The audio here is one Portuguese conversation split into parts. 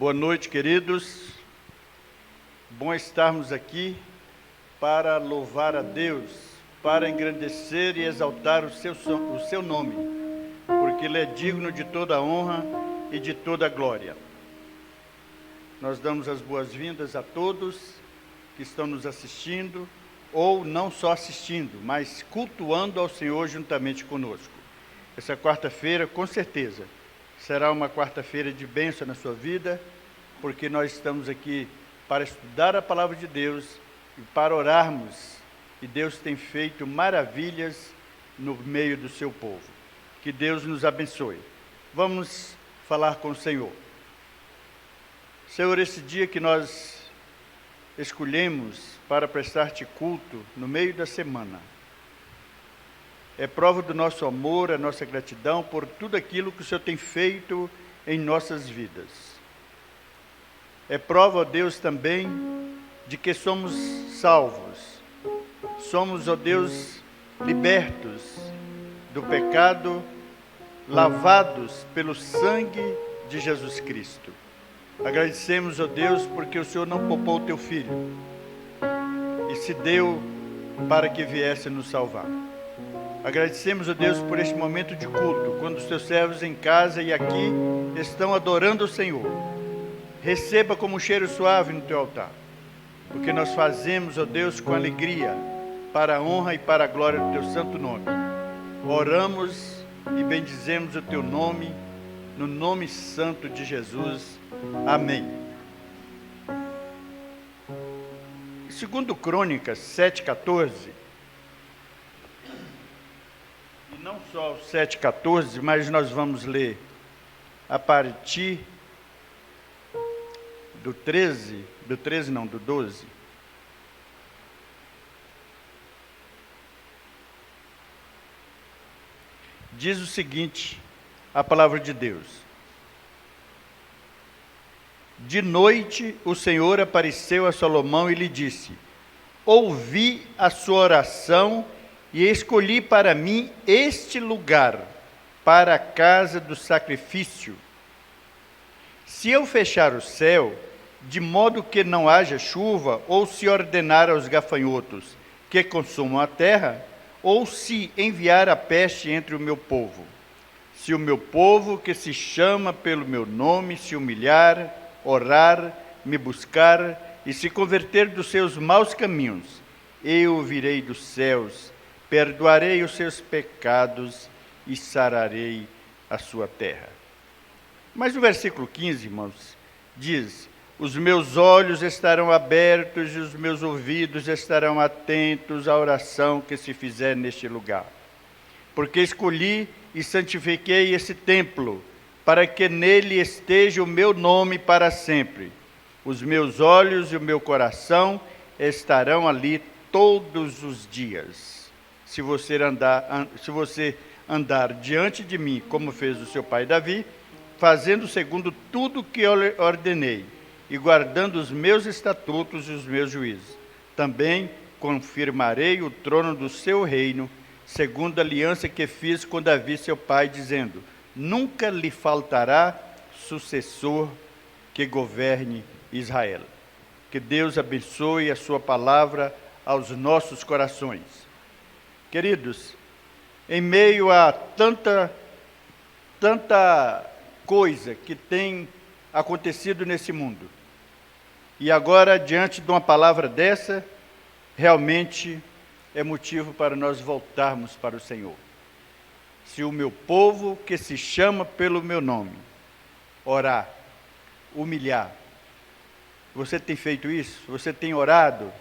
Boa noite, queridos. Bom estarmos aqui para louvar a Deus, para engrandecer e exaltar o seu nome, porque Ele é digno de toda a honra e de toda a glória. Nós damos as boas-vindas a todos que estão nos assistindo, ou não só assistindo, mas cultuando ao Senhor juntamente conosco. Essa quarta-feira, com certeza, será uma quarta-feira de bênção na sua vida, porque nós estamos aqui para estudar a palavra de Deus e para orarmos. E Deus tem feito maravilhas no meio do seu povo. Que Deus nos abençoe. Vamos falar com o Senhor. Senhor, esse dia que nós escolhemos para prestar-te culto no meio da semana, é prova do nosso amor, a nossa gratidão por tudo aquilo que o Senhor tem feito em nossas vidas. É prova, ó Deus, também de que somos salvos. Somos, ó Deus, libertos do pecado, lavados pelo sangue de Jesus Cristo. Agradecemos, ó Deus, porque o Senhor não poupou o teu Filho e se deu para que viesse nos salvar. Agradecemos a Deus por este momento de culto, quando os teus servos em casa e aqui estão adorando o Senhor. Receba como um cheiro suave no teu altar, porque nós fazemos, ó Deus, com alegria, para a honra e para a glória do teu santo nome. Oramos e bendizemos o teu nome, no nome santo de Jesus. Amém. Segundo Crônicas 7,14, não só o 7,14, mas nós vamos ler a partir do 12. Diz o seguinte, a palavra de Deus: de noite o Senhor apareceu a Salomão e lhe disse: ouvi a sua oração e escolhi para mim este lugar, para a casa do sacrifício. Se eu fechar o céu, de modo que não haja chuva, ou se ordenar aos gafanhotos que consumam a terra, ou se enviar a peste entre o meu povo, se o meu povo que se chama pelo meu nome se humilhar, orar, me buscar e se converter dos seus maus caminhos, eu virei dos céus, perdoarei os seus pecados e sararei a sua terra. Mas o versículo 15, irmãos, diz: os meus olhos estarão abertos e os meus ouvidos estarão atentos à oração que se fizer neste lugar. Porque escolhi e santifiquei esse templo, para que nele esteja o meu nome para sempre. Os meus olhos e o meu coração estarão ali todos os dias. Se você andar diante de mim, como fez o seu pai Davi, fazendo segundo tudo o que eu ordenei, e guardando os meus estatutos e os meus juízos, também confirmarei o trono do seu reino, segundo a aliança que fiz com Davi seu pai, dizendo: nunca lhe faltará sucessor que governe Israel. Que Deus abençoe a sua palavra aos nossos corações. Queridos, em meio a tanta coisa que tem acontecido nesse mundo, e agora, diante de uma palavra dessa, realmente é motivo para nós voltarmos para o Senhor. Se o meu povo, que se chama pelo meu nome, orar, humilhar, você tem feito isso? Você tem orado?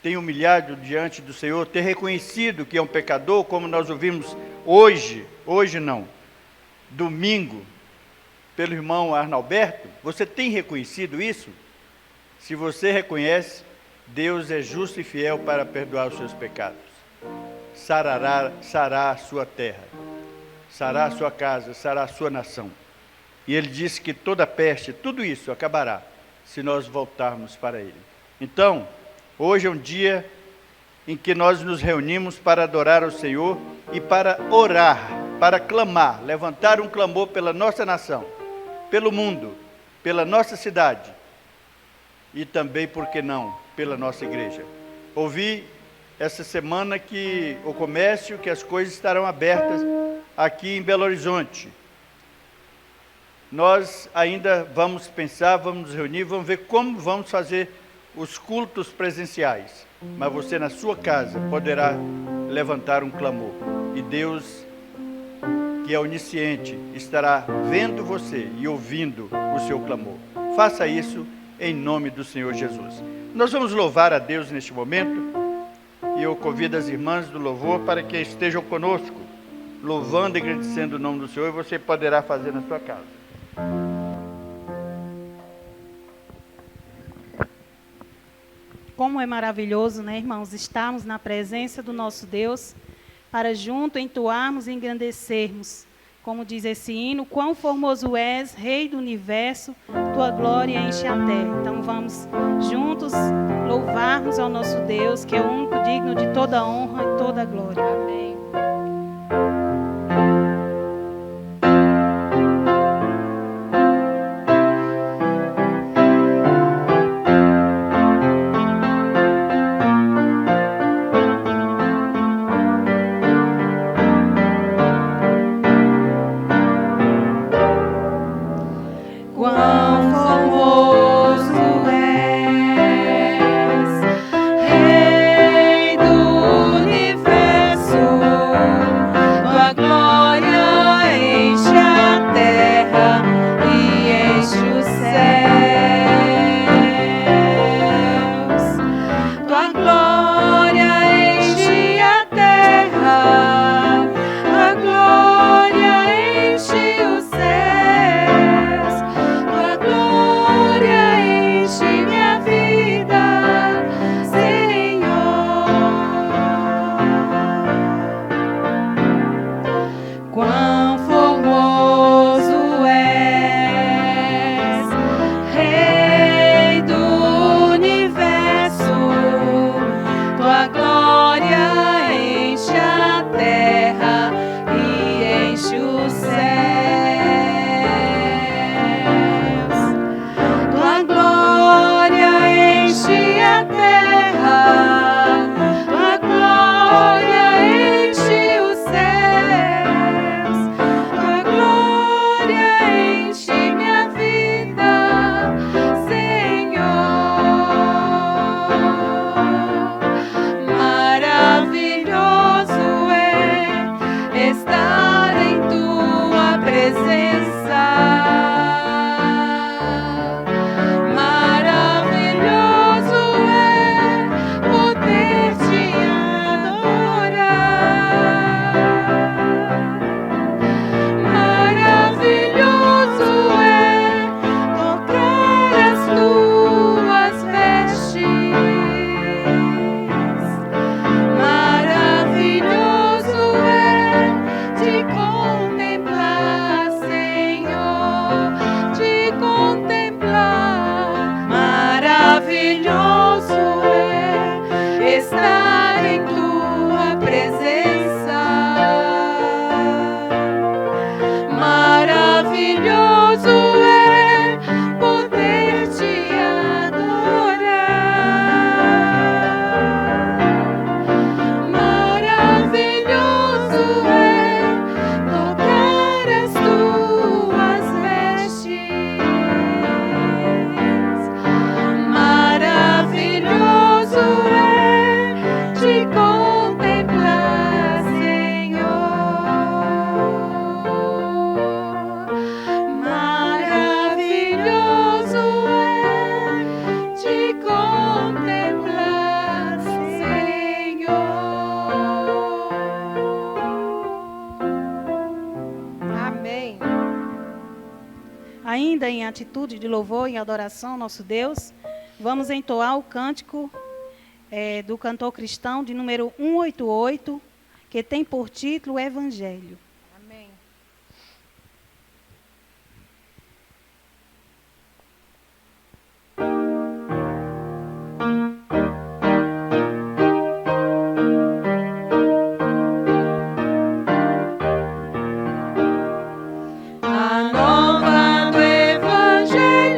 Tem humilhado diante do Senhor? Tem reconhecido que é um pecador, como nós ouvimos hoje não, domingo, pelo irmão Arnalberto? Você tem reconhecido isso? Se você reconhece, Deus é justo e fiel para perdoar os seus pecados. Sará a sua terra, sará a sua casa, sará a sua nação. E ele disse que toda peste, tudo isso acabará, se nós voltarmos para ele. Então, hoje é um dia em que nós nos reunimos para adorar ao Senhor e para orar, para clamar, levantar um clamor pela nossa nação, pelo mundo, pela nossa cidade e também, por que não, pela nossa igreja. Ouvi essa semana que o comércio, que as coisas estarão abertas aqui em Belo Horizonte. Nós ainda vamos pensar, vamos nos reunir, vamos ver como vamos fazer os cultos presenciais. Mas você na sua casa poderá levantar um clamor. E Deus, que é onisciente, estará vendo você e ouvindo o seu clamor. Faça isso em nome do Senhor Jesus. Nós vamos louvar a Deus neste momento. E eu convido as irmãs do louvor para que estejam conosco, louvando e agradecendo o nome do Senhor. E você poderá fazer na sua casa. Como é maravilhoso, né, irmãos, estarmos na presença do nosso Deus, para junto entoarmos e engrandecermos. Como diz esse hino, quão formoso és, Rei do universo, tua glória enche a terra. Então vamos juntos louvarmos ao nosso Deus, que é o único digno de toda honra e toda glória. Amém. Ainda em atitude de louvor e adoração ao nosso Deus, vamos entoar o cântico do cantor cristão de número 188, que tem por título o Evangelho. Amém. A nova do Evangelho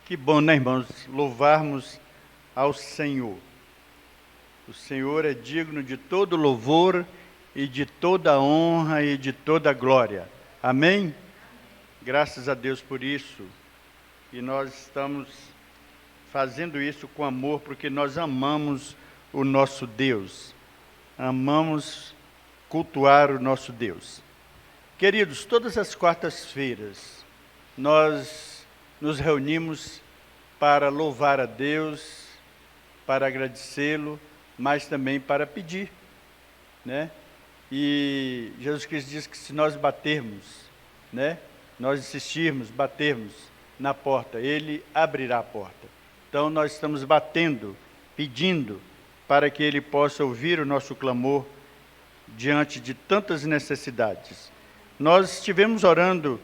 Que bom, né, irmãos? Louvarmos ao Senhor. O Senhor é digno de todo louvor e de toda honra e de toda glória. Amém? Graças a Deus por isso. E nós estamos fazendo isso com amor, porque nós amamos o nosso Deus. Amamos cultuar o nosso Deus. Queridos, todas as quartas-feiras, nós nos reunimos para louvar a Deus, para agradecê-lo, mas também para pedir, né? E Jesus Cristo diz que se nós batermos, né? Nós insistirmos, batermos na porta, Ele abrirá a porta. Então nós estamos batendo, pedindo para que Ele possa ouvir o nosso clamor diante de tantas necessidades. Nós estivemos orando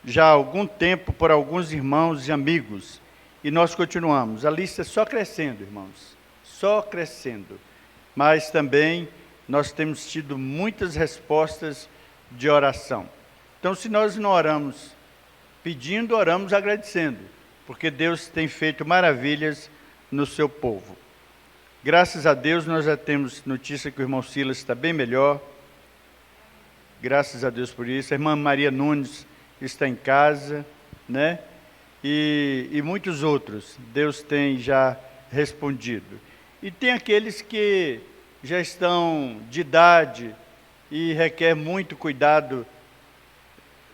já há algum tempo por alguns irmãos e amigos, e nós continuamos. A lista é só crescendo, irmãos, só crescendo. Mas também nós temos tido muitas respostas de oração. Então, se nós não oramos pedindo, oramos agradecendo, porque Deus tem feito maravilhas no seu povo. Graças a Deus, nós já temos notícia que o irmão Silas está bem melhor. Graças a Deus por isso. A irmã Maria Nunes está em casa, né? E muitos outros, Deus tem já respondido. E tem aqueles que já estão de idade e requer muito cuidado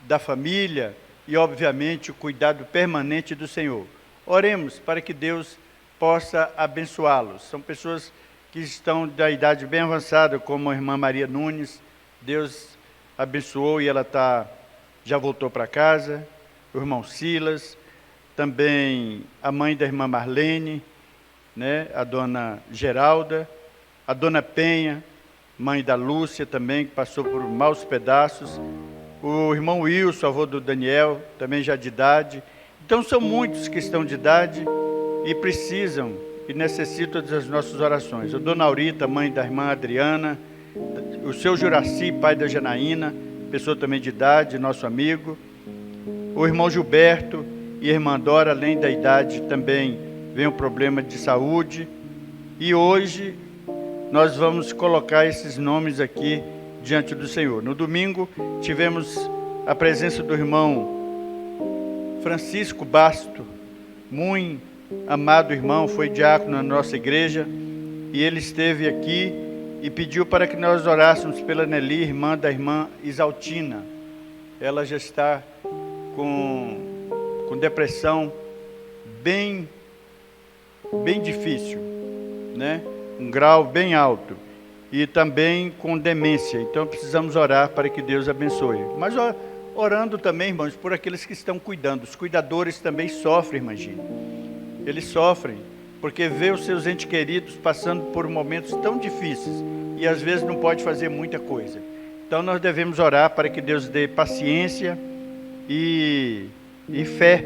da família e, obviamente, o cuidado permanente do Senhor. Oremos para que Deus possa abençoá-los. São pessoas que estão da idade bem avançada, como a irmã Maria Nunes. Deus abençoou e ela já voltou para casa. O irmão Silas, também a mãe da irmã Marlene, né, a dona Geralda, a dona Penha, mãe da Lúcia também, que passou por maus pedaços. O irmão Wilson, avô do Daniel, também já de idade. Então são muitos que estão de idade e precisam e necessitam das nossas orações. A dona Aurita, mãe da irmã Adriana, o seu Juraci, pai da Janaína, pessoa também de idade, nosso amigo. O irmão Gilberto e a irmã Dora, além da idade, também vem um problema de saúde. E hoje nós vamos colocar esses nomes aqui diante do Senhor. No domingo tivemos a presença do irmão Francisco Basto, muito amado irmão, foi diácono na nossa igreja, e ele esteve aqui e pediu para que nós orássemos pela Nelly, irmã da irmã Isaltina. Ela já está com depressão bem difícil, né? Um grau bem alto, e também com demência. Então precisamos orar para que Deus abençoe. Mas orando também, irmãos, por aqueles que estão cuidando. Os cuidadores também sofrem, imagine. Eles sofrem porque vê os seus entes queridos passando por momentos tão difíceis e às vezes não pode fazer muita coisa. Então nós devemos orar para que Deus dê paciência e fé,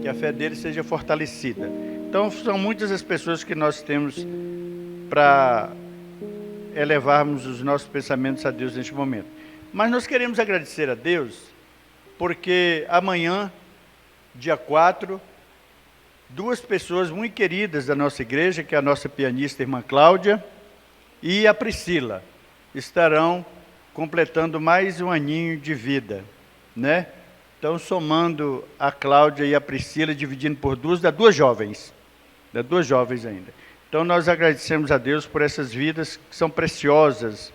que a fé deles seja fortalecida. Então são muitas as pessoas que nós temos para elevarmos os nossos pensamentos a Deus neste momento. Mas nós queremos agradecer a Deus, porque amanhã, dia 4, duas pessoas muito queridas da nossa igreja, que é a nossa pianista, irmã Cláudia, e a Priscila, estarão completando mais um aninho de vida, né? Então, somando a Cláudia e a Priscila, dividindo por duas, dá duas jovens ainda. Então, nós agradecemos a Deus por essas vidas que são preciosas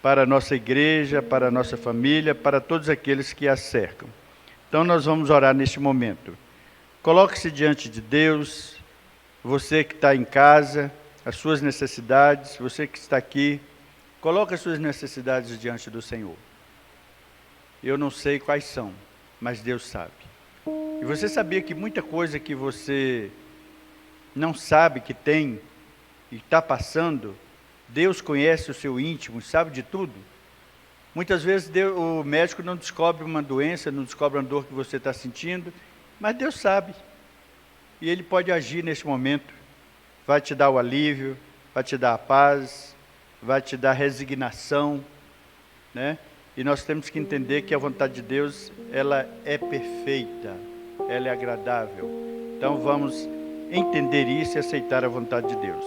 para a nossa igreja, para a nossa família, para todos aqueles que a cercam. Então, nós vamos orar neste momento. Coloque-se diante de Deus, você que está em casa, as suas necessidades, você que está aqui, coloque as suas necessidades diante do Senhor. Eu não sei quais são, mas Deus sabe. E você sabia que muita coisa que você não sabe que tem e está passando, Deus conhece o seu íntimo, sabe de tudo? Muitas vezes o médico não descobre uma doença, não descobre uma dor que você está sentindo, mas Deus sabe. E Ele pode agir neste momento. Vai te dar o alívio, vai te dar a paz, vai te dar resignação, né? E nós temos que entender que a vontade de Deus, ela é perfeita, ela é agradável. Então vamos entender isso e aceitar a vontade de Deus.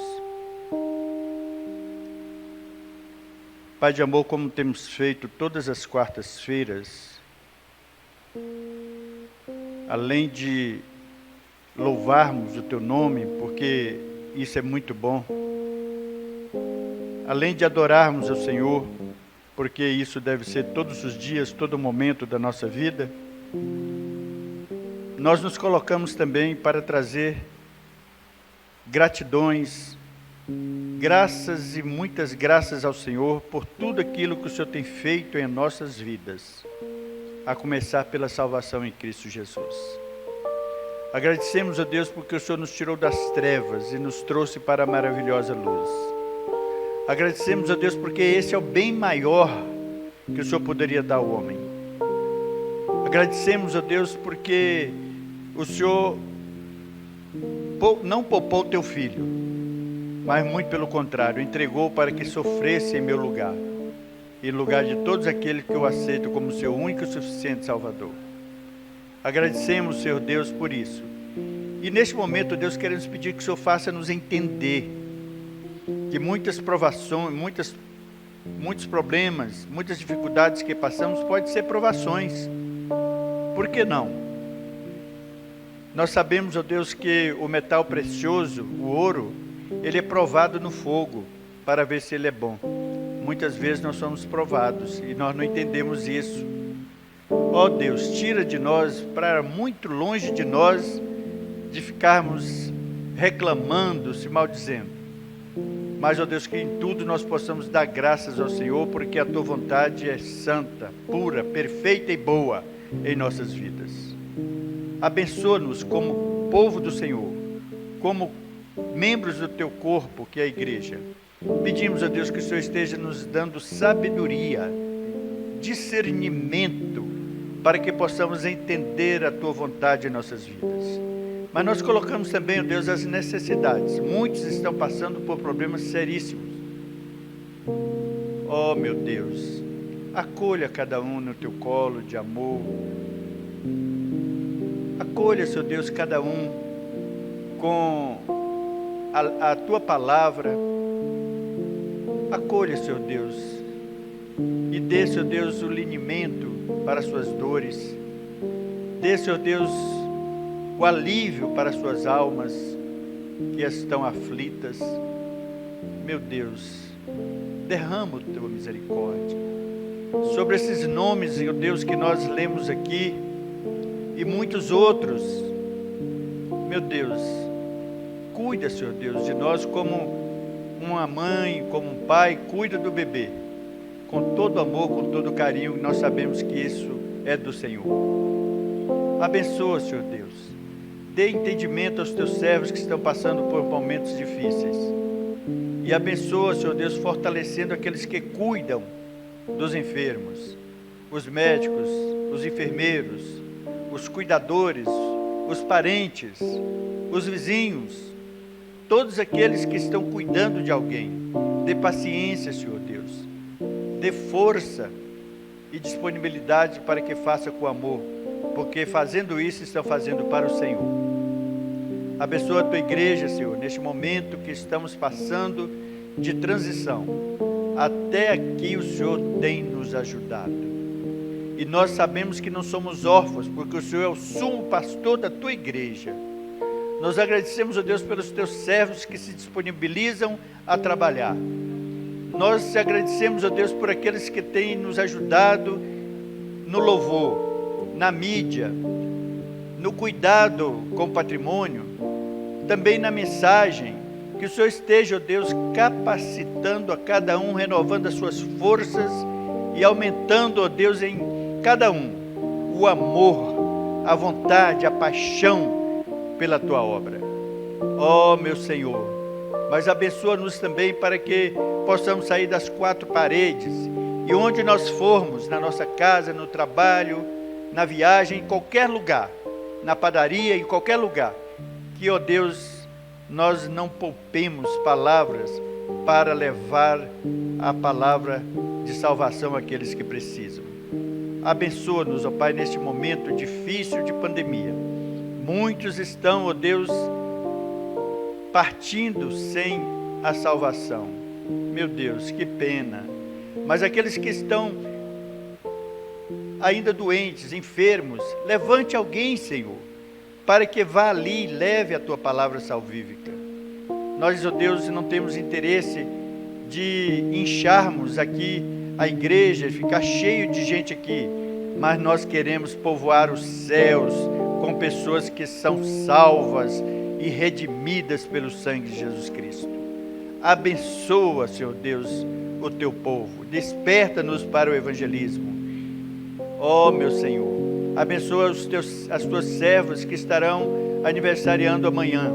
Pai de amor, como temos feito todas as quartas-feiras, além de louvarmos o Teu nome, porque isso é muito bom, além de adorarmos ao Senhor, porque isso deve ser todos os dias, todo momento da nossa vida, nós nos colocamos também para trazer gratidões, graças e muitas graças ao Senhor por tudo aquilo que o Senhor tem feito em nossas vidas, a começar pela salvação em Cristo Jesus. Agradecemos a Deus porque o Senhor nos tirou das trevas e nos trouxe para a maravilhosa luz. Agradecemos a Deus porque esse é o bem maior que o Senhor poderia dar ao homem. Agradecemos a Deus porque o Senhor não poupou o teu filho, mas muito pelo contrário, entregou para que sofresse em meu lugar, em lugar de todos aqueles que eu aceito como seu único e suficiente Salvador. Agradecemos, Senhor Deus, por isso. E neste momento, Deus, queremos pedir que o Senhor faça-nos entender que muitas provações, muitos problemas, muitas dificuldades que passamos podem ser provações. Por que não? Nós sabemos, ó Deus, que o metal precioso, o ouro, ele é provado no fogo para ver se ele é bom. Muitas vezes nós somos provados e nós não entendemos isso. Ó Deus, tira de nós, para muito longe de nós, de ficarmos reclamando, se maldizendo. Mas, ó Deus, que em tudo nós possamos dar graças ao Senhor, porque a Tua vontade é santa, pura, perfeita e boa em nossas vidas. Abençoa-nos como povo do Senhor, como membros do Teu corpo, que é a igreja. Pedimos a Deus que o Senhor esteja nos dando sabedoria, discernimento, para que possamos entender a Tua vontade em nossas vidas. Mas nós colocamos também, ó Deus, as necessidades. Muitos estão passando por problemas seríssimos. Oh, meu Deus, acolha cada um no Teu colo de amor. Acolha, Senhor Deus, cada um com a Tua palavra. Acolha, Senhor Deus, e dê, Senhor Deus, o linimento para as suas dores. Dê, Senhor Deus, o alívio para as suas almas que estão aflitas. Meu Deus, derrama a Tua misericórdia sobre esses nomes, meu Deus, que nós lemos aqui e muitos outros. Meu Deus, cuida, Senhor Deus, de nós como uma mãe, como um pai cuida do bebê, com todo amor, com todo carinho. Nós sabemos que isso é do Senhor. Abençoa, Senhor Deus, dê entendimento aos Teus servos que estão passando por momentos difíceis, e abençoa, Senhor Deus, fortalecendo aqueles que cuidam dos enfermos, os médicos, os enfermeiros, os cuidadores, os parentes, os vizinhos, todos aqueles que estão cuidando de alguém. Dê paciência, Senhor Deus, dê força e disponibilidade para que faça com amor, porque fazendo isso estão fazendo para o Senhor. Abençoa a Tua igreja, Senhor, neste momento que estamos passando de transição. Até aqui o Senhor tem nos ajudado. E nós sabemos que não somos órfãos, porque o Senhor é o sumo pastor da Tua igreja. Nós agradecemos a Deus pelos Teus servos que se disponibilizam a trabalhar. Nós te agradecemos a Deus por aqueles que têm nos ajudado no louvor, na mídia, no cuidado com o patrimônio, também na mensagem. Que o Senhor esteja, ó Deus, capacitando a cada um, renovando as suas forças e aumentando, ó Deus, em cada um o amor, a vontade, a paixão pela Tua obra. Ó meu Senhor, mas abençoa-nos também para que possamos sair das quatro paredes e onde nós formos, na nossa casa, no trabalho, na viagem, em qualquer lugar, na padaria, em qualquer lugar, que, ó Deus, nós não poupemos palavras para levar a palavra de salvação àqueles que precisam. Abençoa-nos, ó Pai, neste momento difícil de pandemia. Muitos estão, ó Deus, partindo sem a salvação. Meu Deus, que pena. Mas aqueles que estão ainda doentes, enfermos, levante alguém, Senhor, para que vá ali e leve a Tua palavra salvífica. Nós, ó Deus, não temos interesse de incharmos aqui a igreja, ficar cheio de gente aqui, mas nós queremos povoar os céus com pessoas que são salvas e redimidas pelo sangue de Jesus Cristo. Abençoa, Senhor Deus, o Teu povo, desperta-nos para o evangelismo. Ó meu Senhor, abençoa as Tuas servas que estarão aniversariando amanhã,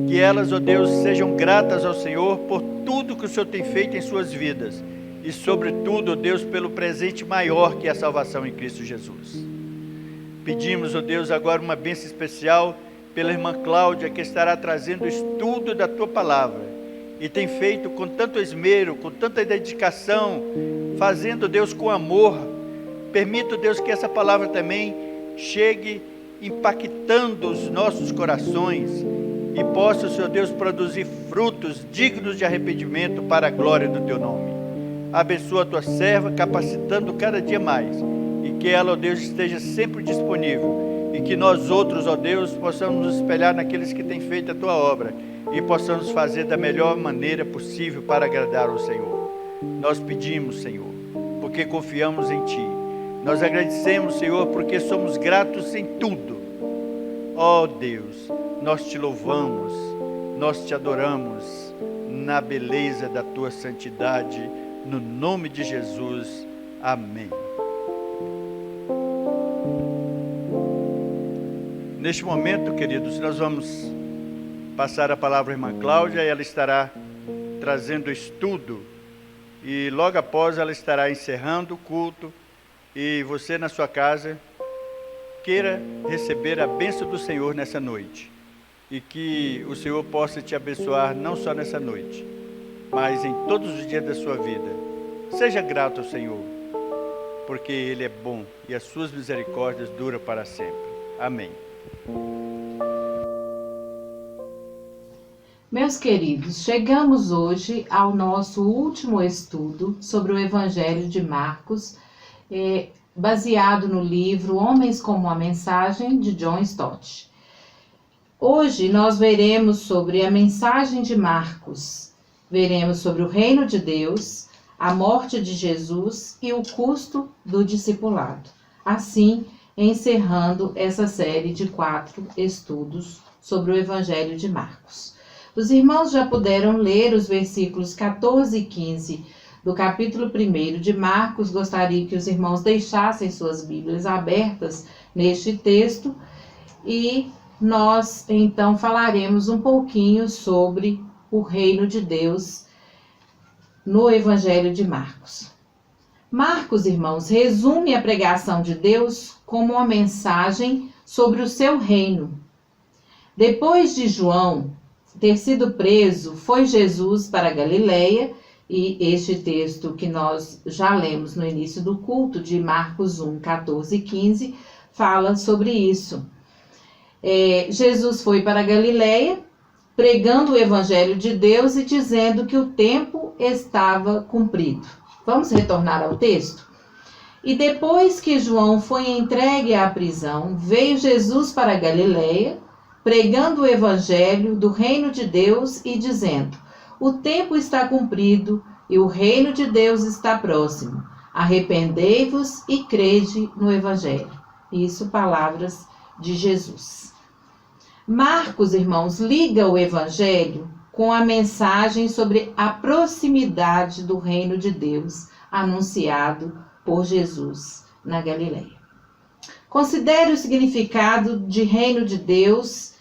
que elas, ó Deus, sejam gratas ao Senhor por tudo que o Senhor tem feito em suas vidas, e sobretudo, ó Deus, pelo presente maior que é a salvação em Cristo Jesus. Pedimos, ó Deus, agora uma bênção especial pela irmã Cláudia, que estará trazendo o estudo da Tua palavra, e tem feito com tanto esmero, com tanta dedicação, fazendo, Deus, com amor. Permita, Deus, que essa palavra também chegue impactando os nossos corações e possa, Senhor Deus, produzir frutos dignos de arrependimento para a glória do Teu nome. Abençoa a Tua serva, capacitando cada dia mais, e que ela, ó Deus, esteja sempre disponível, e que nós outros, ó Deus, possamos nos espelhar naqueles que têm feito a Tua obra, e possamos fazer da melhor maneira possível para agradar ao Senhor. Nós pedimos, Senhor, porque confiamos em Ti. Nós agradecemos, Senhor, porque somos gratos em tudo. Ó Deus, nós Te louvamos, nós Te adoramos, na beleza da Tua santidade, no nome de Jesus. Amém. Neste momento, queridos, nós vamos passar a palavra à irmã Cláudia, e ela estará trazendo estudo, e logo após ela estará encerrando o culto, e você na sua casa queira receber a bênção do Senhor nessa noite, e que o Senhor possa te abençoar não só nessa noite, mas em todos os dias da sua vida. Seja grato ao Senhor, porque Ele é bom e as suas misericórdias duram para sempre. Amém. Meus queridos, chegamos hoje ao nosso último estudo sobre o Evangelho de Marcos, baseado no livro Homens como a Mensagem, de John Stott. Hoje nós veremos sobre a mensagem de Marcos, veremos sobre o reino de Deus, a morte de Jesus e o custo do discipulado. Assim, encerrando essa série de 4 estudos sobre o Evangelho de Marcos. Os irmãos já puderam ler os versículos 14 e 15 do capítulo 1 de Marcos. Gostaria que os irmãos deixassem suas Bíblias abertas neste texto e nós então falaremos um pouquinho sobre o reino de Deus no Evangelho de Marcos. Marcos, irmãos, resume a pregação de Deus como uma mensagem sobre o seu reino. Depois de João ter sido preso, foi Jesus para Galileia, e este texto que nós já lemos no início do culto, de Marcos 1, 14 e 15, fala sobre isso. Jesus foi para Galileia, pregando o Evangelho de Deus e dizendo que o tempo estava cumprido. Vamos retornar ao texto? E depois que João foi entregue à prisão, veio Jesus para Galileia, pregando o Evangelho do reino de Deus e dizendo: o tempo está cumprido e o reino de Deus está próximo. Arrependei-vos e crede no Evangelho. Isso, palavras de Jesus. Marcos, irmãos, liga o Evangelho com a mensagem sobre a proximidade do reino de Deus anunciado por Jesus na Galileia. Considere o significado de reino de Deus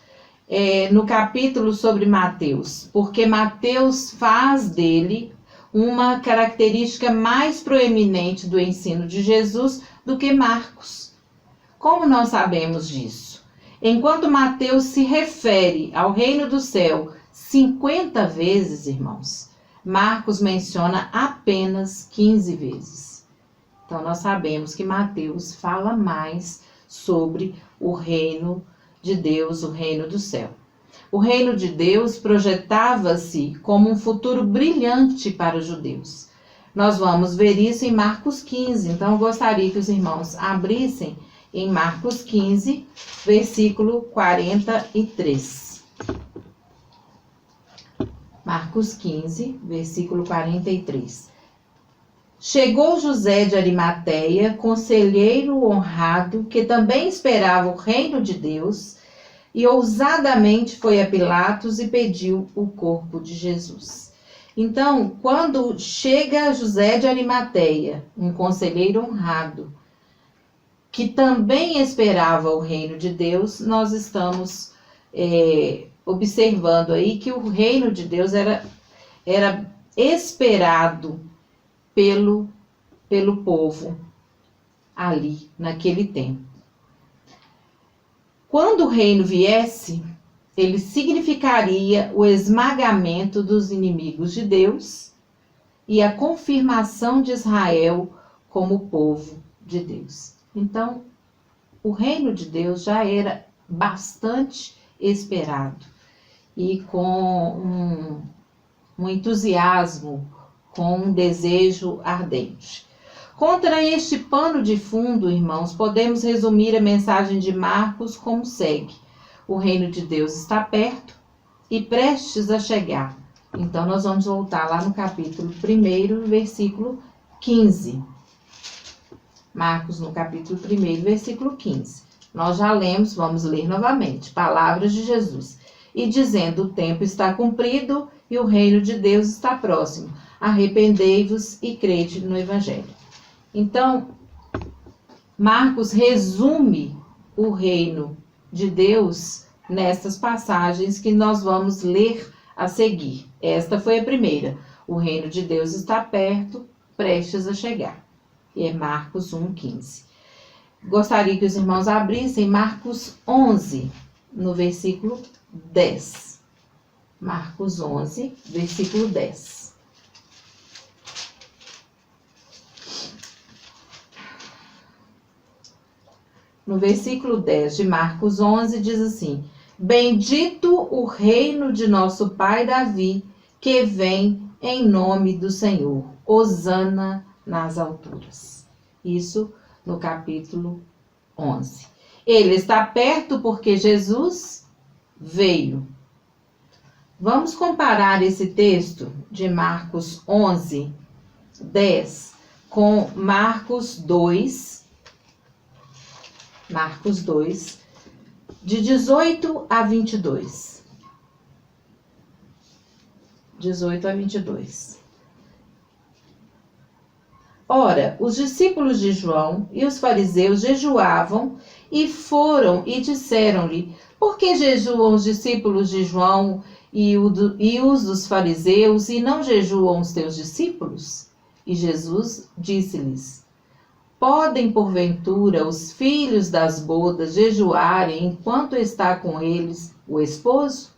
no capítulo sobre Mateus, porque Mateus faz dele uma característica mais proeminente do ensino de Jesus do que Marcos. Como nós sabemos disso? Enquanto Mateus se refere ao reino do céu 50 vezes, irmãos, Marcos menciona apenas 15 vezes. Então, nós sabemos que Mateus fala mais sobre o reino de Deus, o reino do céu. O reino de Deus projetava-se como um futuro brilhante para os judeus. Nós vamos ver isso em Marcos 15, então eu gostaria que os irmãos abrissem em Marcos 15, versículo 43. Marcos 15, versículo 43. Chegou José de Arimateia, conselheiro honrado, que também esperava o reino de Deus, e ousadamente foi a Pilatos e pediu o corpo de Jesus. Então, quando chega José de Arimateia, um conselheiro honrado, que também esperava o reino de Deus, nós estamos observando aí que o reino de Deus era esperado pelo povo ali, naquele tempo. Quando o reino viesse, ele significaria o esmagamento dos inimigos de Deus e a confirmação de Israel como povo de Deus. Então, o reino de Deus já era bastante esperado e com um entusiasmo, com um desejo ardente. Contra este pano de fundo, irmãos, podemos resumir a mensagem de Marcos como segue: o reino de Deus está perto e prestes a chegar. Então, nós vamos voltar lá no capítulo 1, versículo 15. Marcos, no capítulo 1, versículo 15. Nós já lemos, vamos ler novamente. Palavras de Jesus. E dizendo: o tempo está cumprido e o reino de Deus está próximo. Arrependei-vos e crede no Evangelho. Então, Marcos resume o reino de Deus nestas passagens que nós vamos ler a seguir. Esta foi a primeira. O reino de Deus está perto, prestes a chegar. E é Marcos 1,15. Gostaria que os irmãos abrissem Marcos 11, no versículo 10. Marcos 11, versículo 10. No versículo 10 de Marcos 11 diz assim: bendito o reino de nosso pai Davi, que vem em nome do Senhor. Hosana nas alturas. Isso no capítulo 11. Ele está perto porque Jesus veio. Vamos comparar esse texto de Marcos 11, 10 com Marcos 2, de 18 a 22. 18 a 22. Ora, os discípulos de João e os fariseus jejuavam e foram e disseram-lhe: por que jejuam os discípulos de João e os dos fariseus e não jejuam os teus discípulos? E Jesus disse-lhes: podem, porventura, os filhos das bodas jejuarem enquanto está com eles o esposo?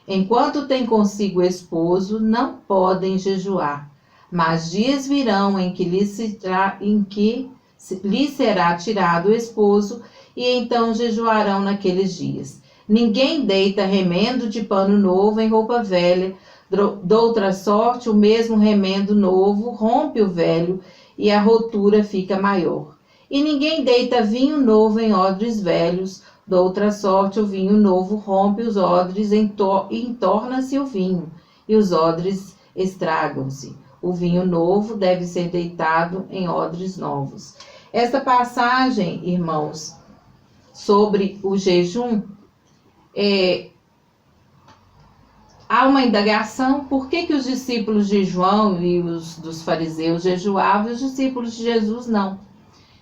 Enquanto tem consigo o esposo, não podem jejuar. Mas dias virão em que lhe será tirado o esposo, e então jejuarão naqueles dias. Ninguém deita remendo de pano novo em roupa velha, doutra sorte, o mesmo remendo novo rompe o velho, e a rotura fica maior. E ninguém deita vinho novo em odres velhos, doutra sorte, o vinho novo rompe os odres e entorna-se o vinho, e os odres estragam-se. O vinho novo deve ser deitado em odres novos. Esta passagem, irmãos, sobre o jejum, há uma indagação: por que os discípulos de João e os dos fariseus jejuavam e os discípulos de Jesus não?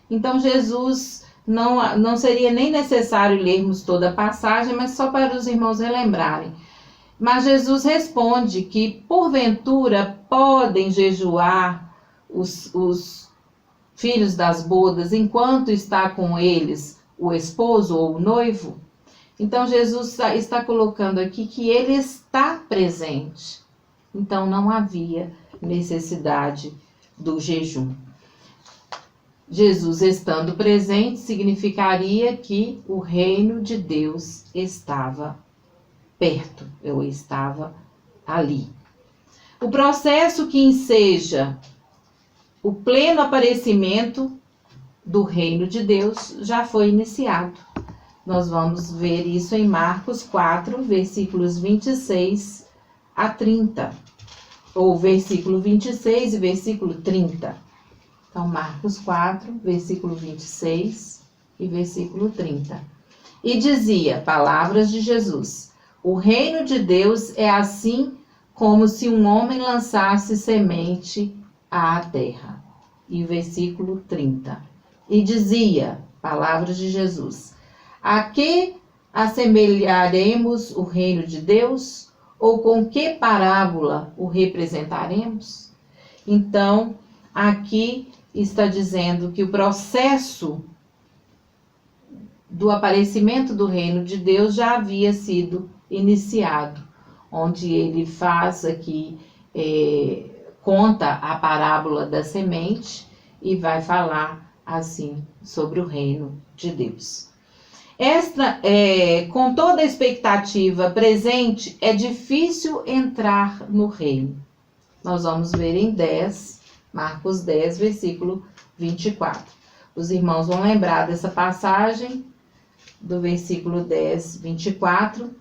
Então, Jesus, não seria nem necessário lermos toda a passagem, mas só para os irmãos relembrarem. Mas Jesus responde que, porventura, podem jejuar os filhos das bodas enquanto está com eles o esposo ou o noivo? Então, Jesus está colocando aqui que ele está presente. Então, não havia necessidade do jejum. Jesus estando presente significaria que o reino de Deus estava perto, ou estava ali. O processo que enseja o pleno aparecimento do reino de Deus já foi iniciado. Nós vamos ver isso em Marcos 4, versículos 26 a 30. Ou versículo 26 e versículo 30. Então, Marcos 4, versículo 26 e versículo 30. E dizia, palavras de Jesus, o reino de Deus é assim como se um homem lançasse semente à terra. E o versículo 30. E dizia, palavras de Jesus, a que assemelharemos o reino de Deus? Ou com que parábola o representaremos? Então, aqui está dizendo que o processo do aparecimento do reino de Deus já havia sido iniciado, onde ele faz aqui, conta a parábola da semente e vai falar assim sobre o reino de Deus. Com toda a expectativa presente, é difícil entrar no reino. Nós vamos ver em Marcos 10, versículo 24. Os irmãos vão lembrar dessa passagem do versículo 10, 24.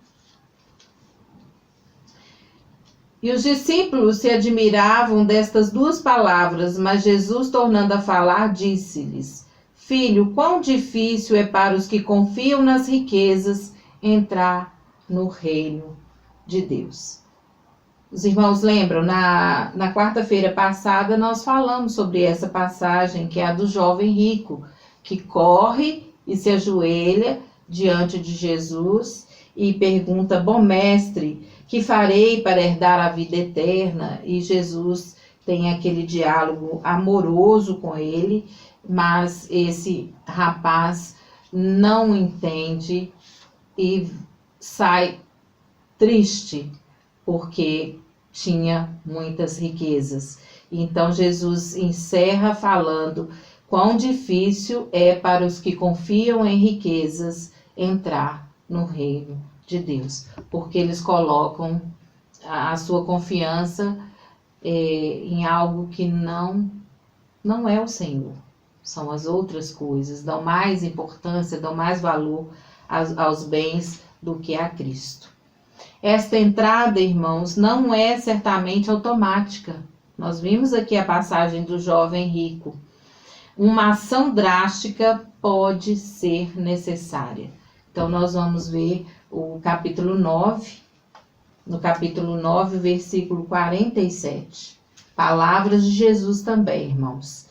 E os discípulos se admiravam destas duas palavras, mas Jesus, tornando a falar, disse-lhes, Filho, quão difícil é para os que confiam nas riquezas entrar no reino de Deus. Os irmãos lembram, na quarta-feira passada nós falamos sobre essa passagem, que é a do jovem rico, que corre e se ajoelha diante de Jesus e pergunta, bom mestre, que farei para herdar a vida eterna? E Jesus tem aquele diálogo amoroso com ele, mas esse rapaz não entende e sai triste, porque tinha muitas riquezas. Então Jesus encerra falando quão difícil é para os que confiam em riquezas entrar no reino de Deus, porque eles colocam a sua confiança em algo que não é o Senhor. São as outras coisas, dão mais importância, dão mais valor aos bens do que a Cristo. Esta entrada, irmãos, não é certamente automática. Nós vimos aqui a passagem do jovem rico. Uma ação drástica pode ser necessária. Então, nós vamos ver o capítulo 9, no capítulo 9, versículo 47. Palavras de Jesus também, irmãos.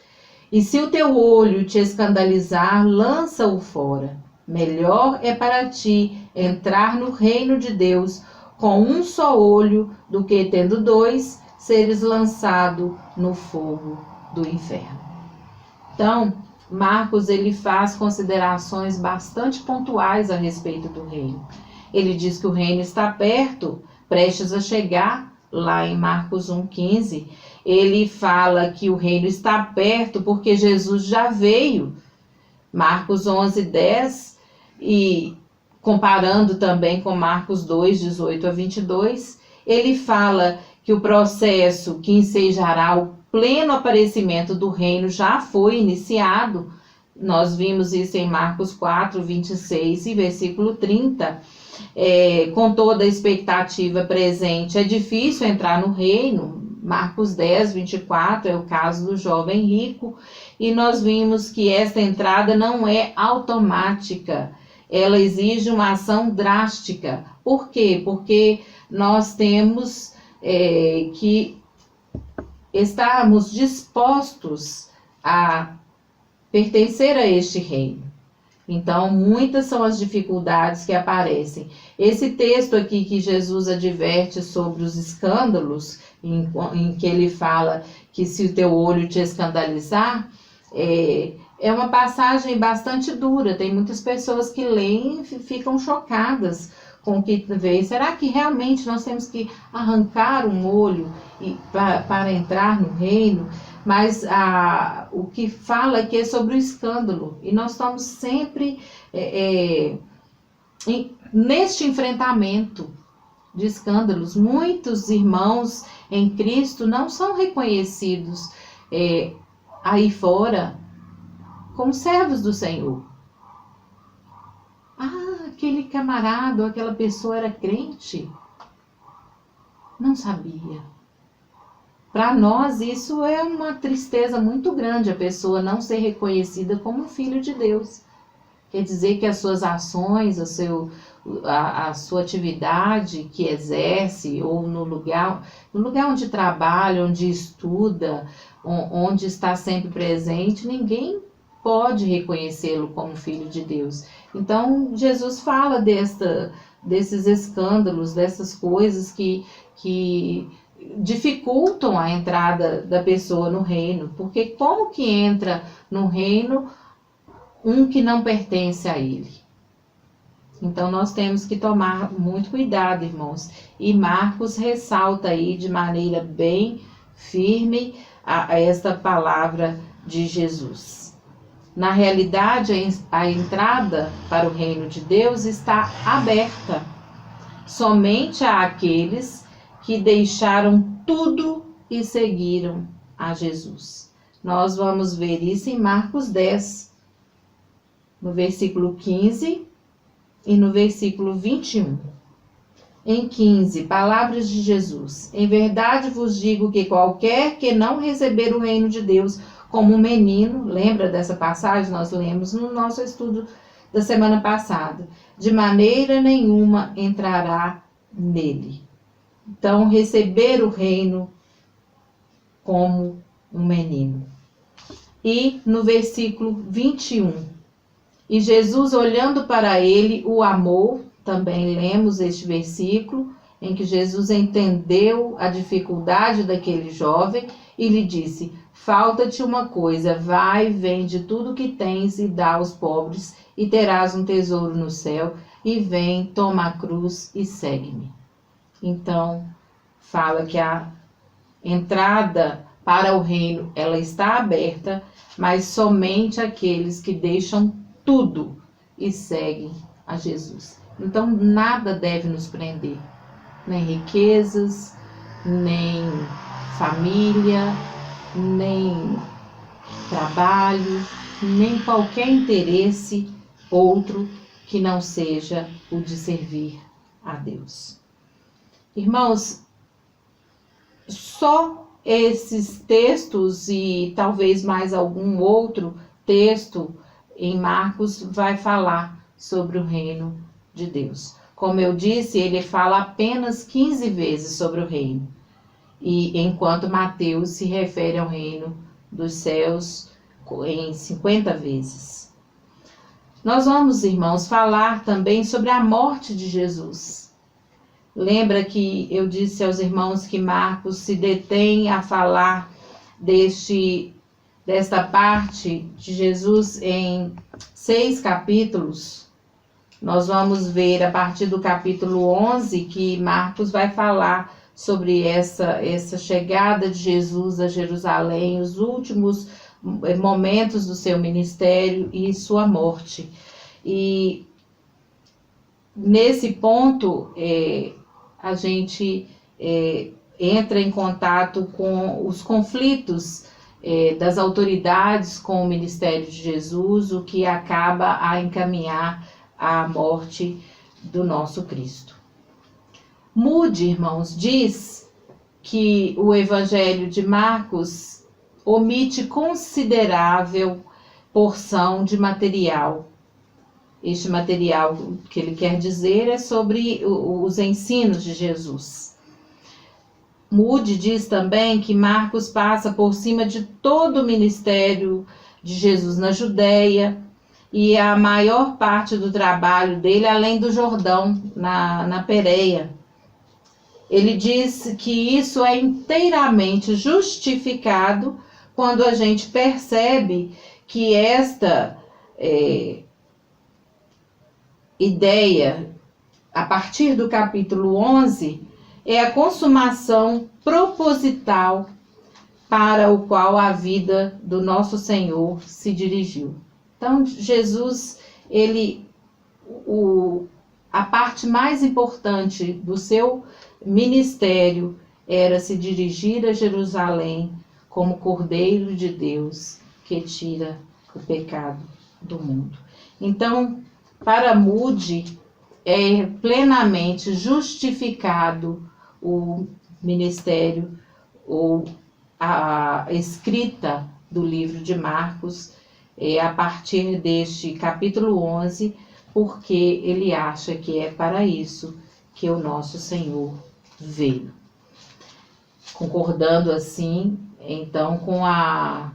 E se o teu olho te escandalizar, lança-o fora. Melhor é para ti entrar no reino de Deus com um só olho do que, tendo dois, seres lançado no fogo do inferno. Então, Marcos ele faz considerações bastante pontuais a respeito do reino. Ele diz que o reino está perto, prestes a chegar, lá em Marcos 1,15. Ele fala que o reino está perto porque Jesus já veio. Marcos 11:10 e comparando também com Marcos 2:18 a 22, ele fala que o processo que ensejará o pleno aparecimento do reino já foi iniciado. Nós vimos isso em Marcos 4:26 e versículo 30. Com toda a expectativa presente, é difícil entrar no reino. Marcos 10:24 é o caso do jovem rico. E nós vimos que esta entrada não é automática. Ela exige uma ação drástica. Por quê? Porque nós temos que estarmos dispostos a pertencer a este reino. Então, muitas são as dificuldades que aparecem. Esse texto aqui que Jesus adverte sobre os escândalos, em que ele fala que se o teu olho te escandalizar, é uma passagem bastante dura. Tem muitas pessoas que leem e ficam chocadas com o que vê. Será que realmente nós temos que arrancar um olho para entrar no reino? mas o que fala aqui é sobre o escândalo. E nós estamos sempre neste enfrentamento de escândalos. Muitos irmãos em Cristo não são reconhecidos aí fora como servos do Senhor. Aquele camarada ou aquela pessoa era crente. Não sabia. Para nós isso é uma tristeza muito grande, a pessoa não ser reconhecida como um filho de Deus. Quer dizer que as suas ações, a sua atividade que exerce, ou no lugar onde trabalha, onde estuda, onde está sempre presente, ninguém pode reconhecê-lo como filho de Deus. Então, Jesus fala desses escândalos, dessas coisas que dificultam a entrada da pessoa no reino. Porque como que entra no reino um que não pertence a ele? Então, nós temos que tomar muito cuidado, irmãos. E Marcos ressalta aí de maneira bem firme a esta palavra de Jesus. Na realidade, a entrada para o reino de Deus está aberta somente àqueles que deixaram tudo e seguiram a Jesus. Nós vamos ver isso em Marcos 10, no versículo 15 e no versículo 21. Em 15, palavras de Jesus: em verdade vos digo que qualquer que não receber o reino de Deus como um menino, lembra dessa passagem? Nós lemos no nosso estudo da semana passada. De maneira nenhuma entrará nele. Então, receber o reino como um menino. E no versículo 21, e Jesus, olhando para ele, o amou. Também lemos este versículo, em que Jesus entendeu a dificuldade daquele jovem e lhe disse: falta-te uma coisa, vai, vende tudo que tens e dá aos pobres, e terás um tesouro no céu, e vem, toma a cruz e segue-me. Então, fala que a entrada para o reino, ela está aberta, mas somente aqueles que deixam tudo e seguem a Jesus. Então, nada deve nos prender, nem riquezas, nem família, nem trabalho, nem qualquer interesse outro que não seja o de servir a Deus. Irmãos, só esses textos e talvez mais algum outro texto em Marcos vai falar sobre o reino de Deus. Como eu disse, ele fala apenas 15 vezes sobre o reino. E enquanto Mateus se refere ao reino dos céus em 50 vezes. Nós vamos, irmãos, falar também sobre a morte de Jesus. Lembra que eu disse aos irmãos que Marcos se detém a falar desta parte de Jesus em 6 capítulos? Nós vamos ver a partir do capítulo 11 que Marcos vai falar sobre essa chegada de Jesus a Jerusalém, os últimos momentos do seu ministério e sua morte. E nesse ponto, a gente entra em contato com os conflitos das autoridades com o ministério de Jesus, o que acaba a encaminhar a morte do nosso Cristo. Moody, irmãos, diz que o Evangelho de Marcos omite considerável porção de material. Este material que ele quer dizer é sobre os ensinos de Jesus. Moody diz também que Marcos passa por cima de todo o ministério de Jesus na Judéia e a maior parte do trabalho dele além do Jordão, na Pérea. Ele diz que isso é inteiramente justificado quando a gente percebe que esta ideia, a partir do capítulo 11, é a consumação proposital para o qual a vida do nosso Senhor se dirigiu. Então, Jesus, a parte mais importante do seu ministério era se dirigir a Jerusalém como Cordeiro de Deus que tira o pecado do mundo. Então, para Moody, é plenamente justificado o ministério ou a escrita do livro de Marcos a partir deste capítulo 11, porque ele acha que é para isso que o nosso Senhor veio. Concordando assim, então, com a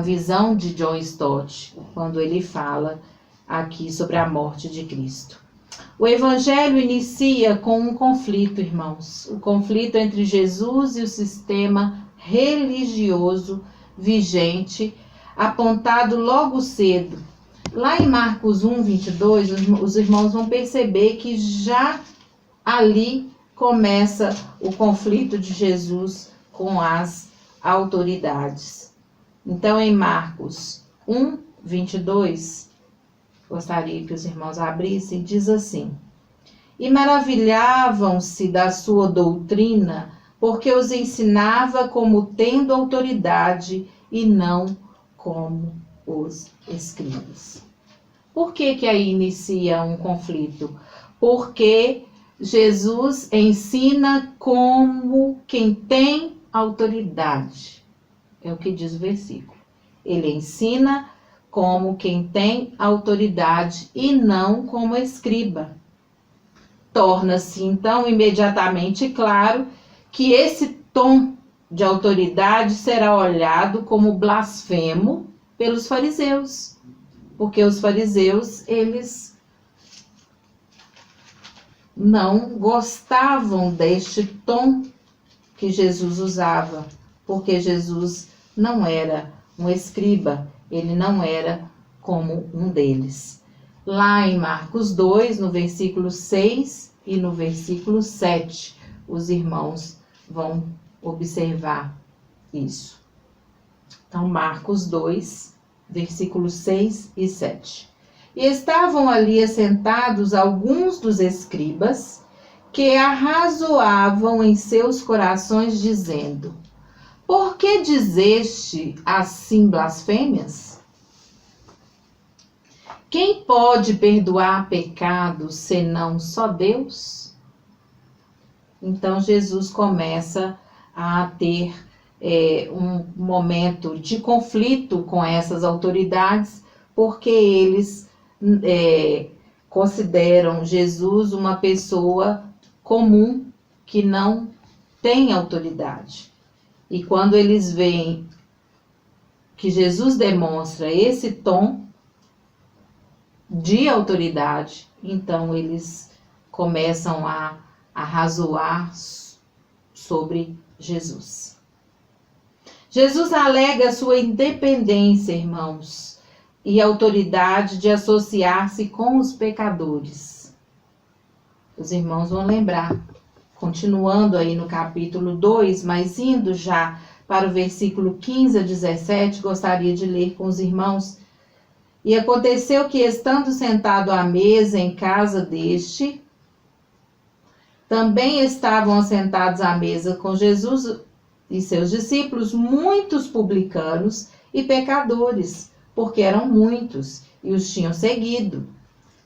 visão de John Stott, quando ele fala aqui sobre a morte de Cristo. O Evangelho inicia com um conflito, irmãos. O conflito entre Jesus e o sistema religioso vigente, apontado logo cedo. Lá em Marcos 1, 22, os irmãos vão perceber que já ali começa o conflito de Jesus com as autoridades. Então, em Marcos 1, 22, gostaria que os irmãos abrissem, diz assim: E maravilhavam-se da sua doutrina, porque os ensinava como tendo autoridade e não como os escribas. Por que aí inicia um conflito? Porque Jesus ensina como quem tem autoridade. É o que diz o versículo. Ele ensina como quem tem autoridade e não como escriba. Torna-se, então, imediatamente claro que esse tom de autoridade será olhado como blasfemo pelos fariseus. Porque os fariseus, eles não gostavam deste tom que Jesus usava, porque Jesus não era um escriba, ele não era como um deles. Lá em Marcos 2, no versículo 6 e no versículo 7, os irmãos vão observar isso. Então, Marcos 2, versículos 6 e 7. E estavam ali assentados alguns dos escribas que arrazoavam em seus corações, dizendo: Por que dizeste assim blasfêmias? Quem pode perdoar pecados senão só Deus? Então Jesus começa a ter um momento de conflito com essas autoridades, porque eles consideram Jesus uma pessoa comum que não tem autoridade. E quando eles veem que Jesus demonstra esse tom de autoridade, então eles começam a arrazoar sobre Jesus. Jesus alega sua independência, irmãos, e autoridade de associar-se com os pecadores. Os irmãos vão lembrar, continuando aí no capítulo 2, mas indo já para o versículo 15 a 17, gostaria de ler com os irmãos. E aconteceu que, estando sentado à mesa em casa deste, também estavam assentados à mesa com Jesus e seus discípulos muitos publicanos e pecadores, porque eram muitos e os tinham seguido.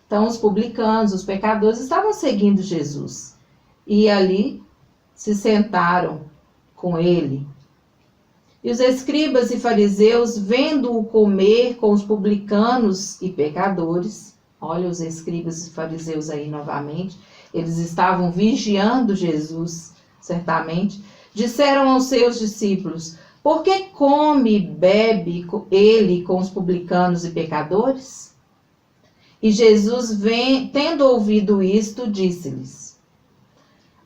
Então os publicanos, os pecadores estavam seguindo Jesus e ali se sentaram com ele. E os escribas e fariseus, vendo-o comer com os publicanos e pecadores, olha os escribas e fariseus aí novamente, eles estavam vigiando Jesus, certamente, disseram aos seus discípulos: Por que come e bebe ele com os publicanos e pecadores? E Jesus, tendo ouvido isto, disse-lhes: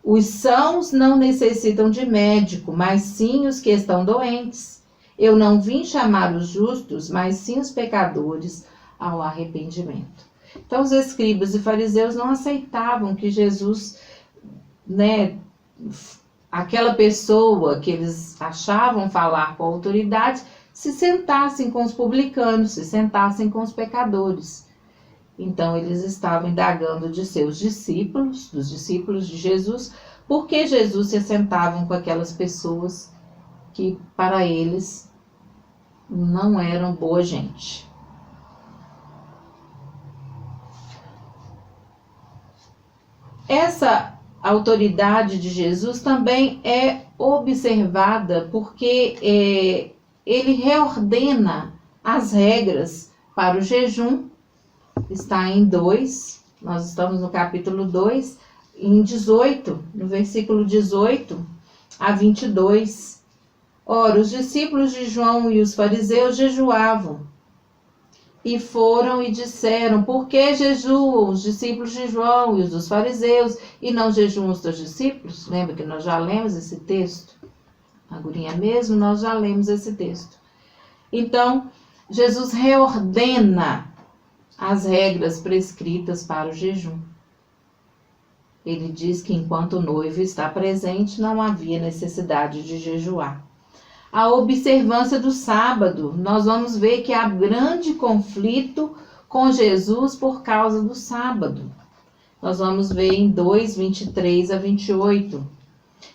Os sãos não necessitam de médico, mas sim os que estão doentes. Eu não vim chamar os justos, mas sim os pecadores ao arrependimento. Então os escribas e fariseus não aceitavam que Jesus, aquela pessoa que eles achavam falar com a autoridade se sentassem com os publicanos, se sentassem com os pecadores. Então eles estavam indagando de seus discípulos, dos discípulos de Jesus, por que Jesus se sentava com aquelas pessoas que para eles não eram boa gente. Essa autoridade de Jesus também é observada porque ele reordena as regras para o jejum. Está em 2, nós estamos no capítulo 2, em 18, no versículo 18 a 22. Ora, os discípulos de João e os fariseus jejuavam. E foram e disseram: por que jejuam os discípulos de João e os dos fariseus e não jejuam os teus discípulos? Lembra que nós já lemos esse texto? Agorinha mesmo, nós já lemos esse texto. Então, Jesus reordena as regras prescritas para o jejum. Ele diz que enquanto o noivo está presente, não havia necessidade de jejuar. A observância do sábado, nós vamos ver que há grande conflito com Jesus por causa do sábado. Nós vamos ver em 2, 23 a 28.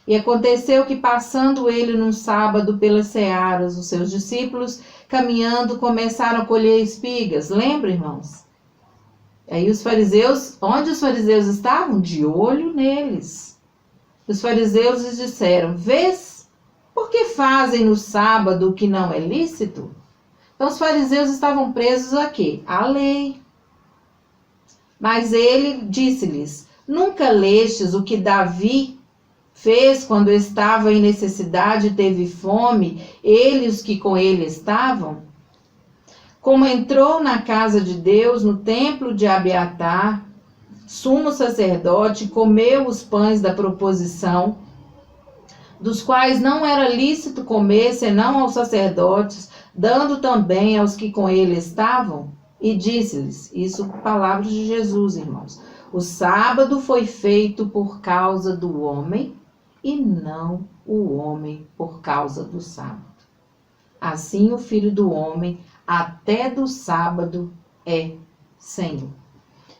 E aconteceu que, passando ele num sábado pelas searas, os seus discípulos, caminhando, começaram a colher espigas. Lembra, irmãos? Aí os fariseus, onde os fariseus estavam? De olho neles. Os fariseus lhes disseram: vês, por que fazem no sábado o que não é lícito? Então os fariseus estavam presos a quê? À lei. Mas ele disse-lhes: nunca lestes o que Davi fez quando estava em necessidade e teve fome, ele e os que com ele estavam? Como entrou na casa de Deus, no templo de Abiatar, sumo sacerdote, comeu os pães da proposição, dos quais não era lícito comer, senão aos sacerdotes, dando também aos que com ele estavam? E disse-lhes, isso palavras de Jesus, irmãos: o sábado foi feito por causa do homem, e não o homem por causa do sábado. Assim o Filho do Homem, até do sábado, é Senhor.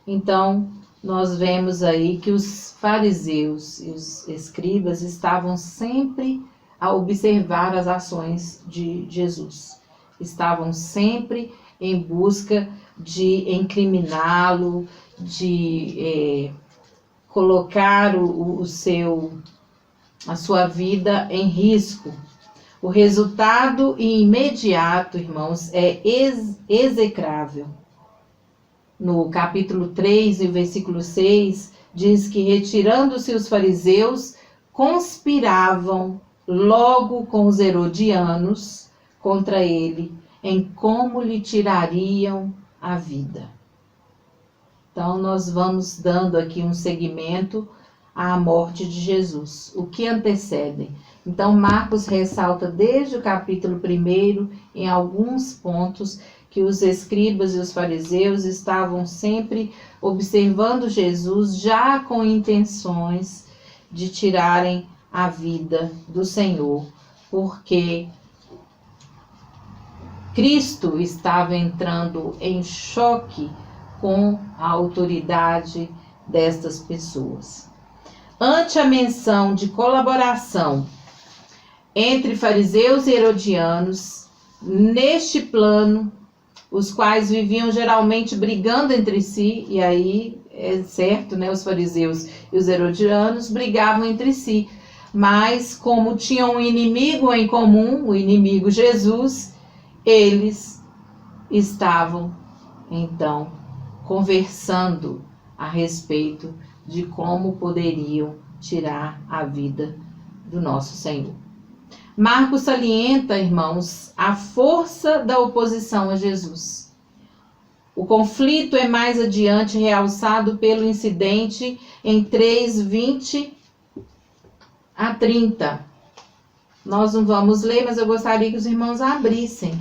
Então, nós vemos aí que os fariseus e os escribas estavam sempre a observar as ações de Jesus. Estavam sempre em busca de incriminá-lo, de colocar a sua vida em risco. O resultado imediato, irmãos, é execrável. No capítulo 3, no versículo 6, diz que, retirando-se os fariseus, conspiravam logo com os herodianos contra ele, em como lhe tirariam a vida. Então, nós vamos dando aqui um segmento à morte de Jesus. O que antecede? Então, Marcos ressalta desde o capítulo 1, em alguns pontos, que os escribas e os fariseus estavam sempre observando Jesus, já com intenções de tirarem a vida do Senhor, porque Cristo estava entrando em choque com a autoridade destas pessoas. Ante a menção de colaboração entre fariseus e herodianos, neste plano, os quais viviam geralmente brigando entre si, e aí é certo, né, os fariseus e os herodianos brigavam entre si, mas como tinham um inimigo em comum, o inimigo Jesus, eles estavam então conversando a respeito de como poderiam tirar a vida do nosso Senhor. Marcos salienta, irmãos, a força da oposição a Jesus. O conflito é mais adiante realçado pelo incidente em 3:20 a 30. Nós não vamos ler, mas eu gostaria que os irmãos abrissem.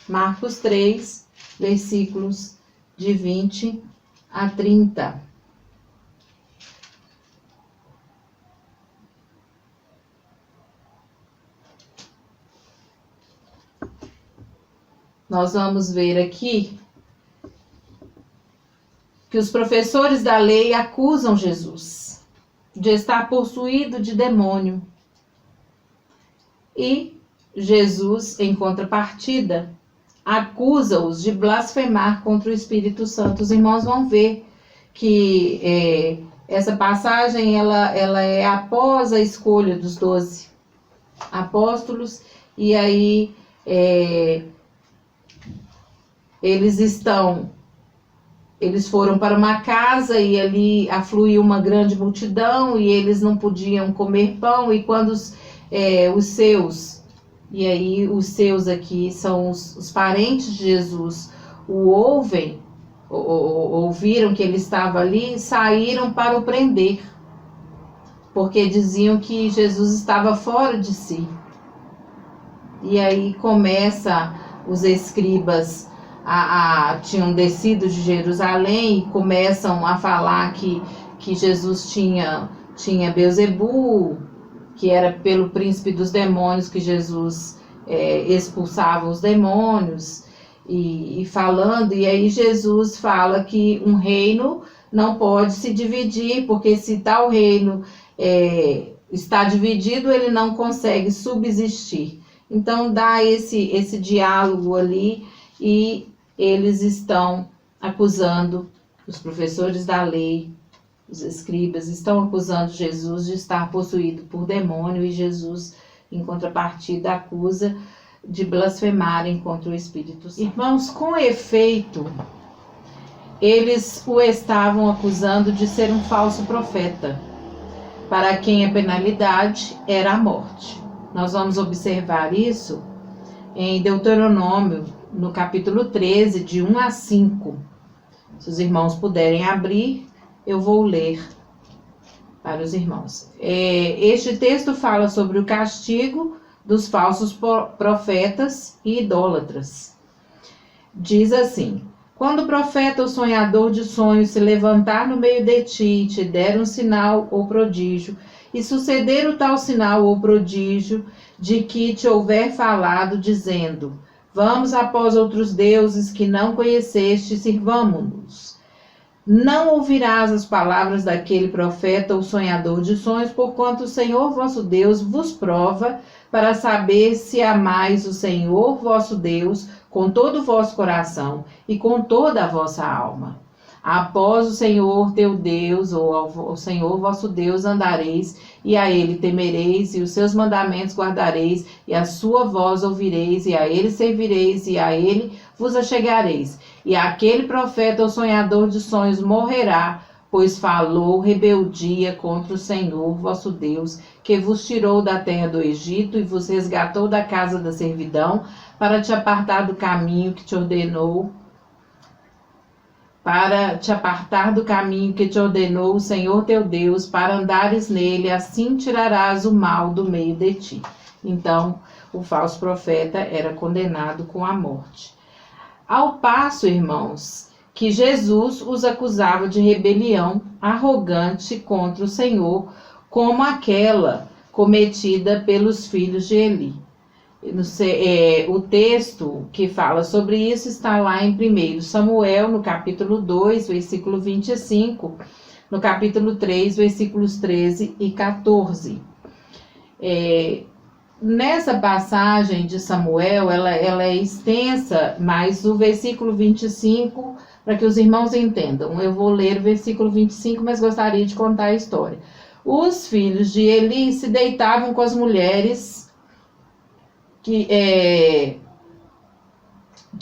Marcos 3, versículos de 20 a 30. nós vamos ver aqui que os professores da lei acusam Jesus de estar possuído de demônio. E Jesus, em contrapartida, acusa-os de blasfemar contra o Espírito Santo. Os irmãos vão ver que essa passagem ela é após a escolha dos 12 apóstolos, e aí eles foram para uma casa e ali afluiu uma grande multidão e eles não podiam comer pão, e quando os seus, e aí os seus aqui são os parentes de Jesus, o ouvem, ouviram que ele estava ali, saíram para o prender, porque diziam que Jesus estava fora de si. E aí começa, os escribas tinham descido de Jerusalém e começam a falar que Jesus tinha Beelzebu, que era pelo príncipe dos demônios que Jesus expulsava os demônios, e falando, e aí Jesus fala que um reino não pode se dividir, porque se tal reino está dividido, ele não consegue subsistir. Então dá esse diálogo ali, e eles estão acusando, os professores da lei, os escribas, estão acusando Jesus de estar possuído por demônio, e Jesus, em contrapartida, acusa de blasfemarem contra o Espírito Santo. Irmãos, com efeito, eles o estavam acusando de ser um falso profeta, para quem a penalidade era a morte. Nós vamos observar isso em Deuteronômio, no capítulo 13, de 1 a 5. Se os irmãos puderem abrir, eu vou ler para os irmãos. Este texto fala sobre o castigo dos falsos profetas e idólatras. Diz assim: quando o profeta ou sonhador de sonhos se levantar no meio de ti e te der um sinal ou prodígio, e suceder o tal sinal ou prodígio de que te houver falado, dizendo: vamos após outros deuses que não conheceste, sirvamo-nos, não ouvirás as palavras daquele profeta ou sonhador de sonhos, porquanto o Senhor vosso Deus vos prova, para saber se amais o Senhor vosso Deus com todo o vosso coração e com toda a vossa alma. Após o Senhor teu Deus, ou ao Senhor vosso Deus, andareis, e a ele temereis, e os seus mandamentos guardareis, e a sua voz ouvireis, e a ele servireis, e a ele vos achegareis. E aquele profeta ou sonhador de sonhos morrerá, pois falou rebeldia contra o Senhor vosso Deus, que vos tirou da terra do Egito e vos resgatou da casa da servidão, para te apartar do caminho que te ordenou, o Senhor teu Deus, para andares nele, assim tirarás o mal do meio de ti. Então, o falso profeta era condenado com a morte. Ao passo, irmãos, que Jesus os acusava de rebelião arrogante contra o Senhor, como aquela cometida pelos filhos de Eli. O texto que fala sobre isso está lá em 1 Samuel, no capítulo 2, versículo 25, no capítulo 3, versículos 13 e 14. Nessa passagem de Samuel, ela é extensa, mas o versículo 25, para que os irmãos entendam, eu vou ler o versículo 25, mas gostaria de contar a história. Os filhos de Eli se deitavam com as mulheres que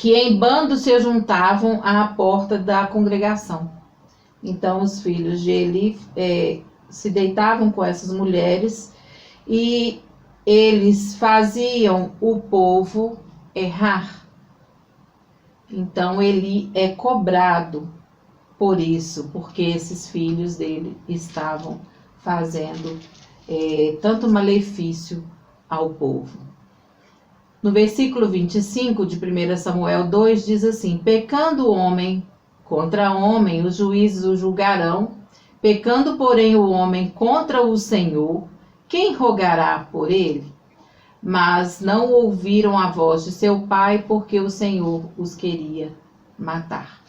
em bando se juntavam à porta da congregação. Então os filhos de Eli se deitavam com essas mulheres e eles faziam o povo errar. Então Eli é cobrado por isso, porque esses filhos dele estavam fazendo tanto malefício ao povo. No versículo 25 de 1 Samuel 2 diz assim: pecando o homem contra homem, os juízes o julgarão. Pecando, porém, o homem contra o Senhor, quem rogará por ele? mas não ouviram a voz de seu pai, porque o Senhor os queria matar.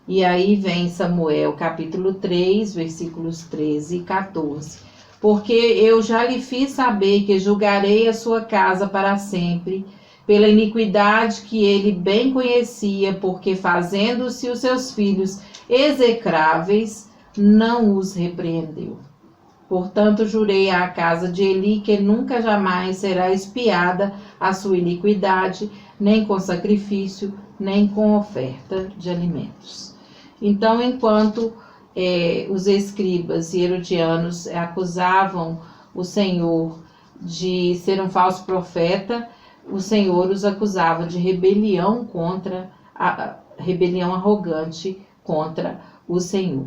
E aí vem Samuel, capítulo 3, versículos 13 e 14. Porque eu já lhe fiz saber que julgarei a sua casa para sempre, pela iniquidade que ele bem conhecia, porque fazendo-se os seus filhos execráveis, não os repreendeu. Portanto, jurei à casa de Eli que nunca jamais será expiada a sua iniquidade, nem com sacrifício, nem com oferta de alimentos. Então, enquanto os escribas e herodianos acusavam o Senhor de ser um falso profeta, o Senhor os acusava de rebelião rebelião arrogante contra o Senhor.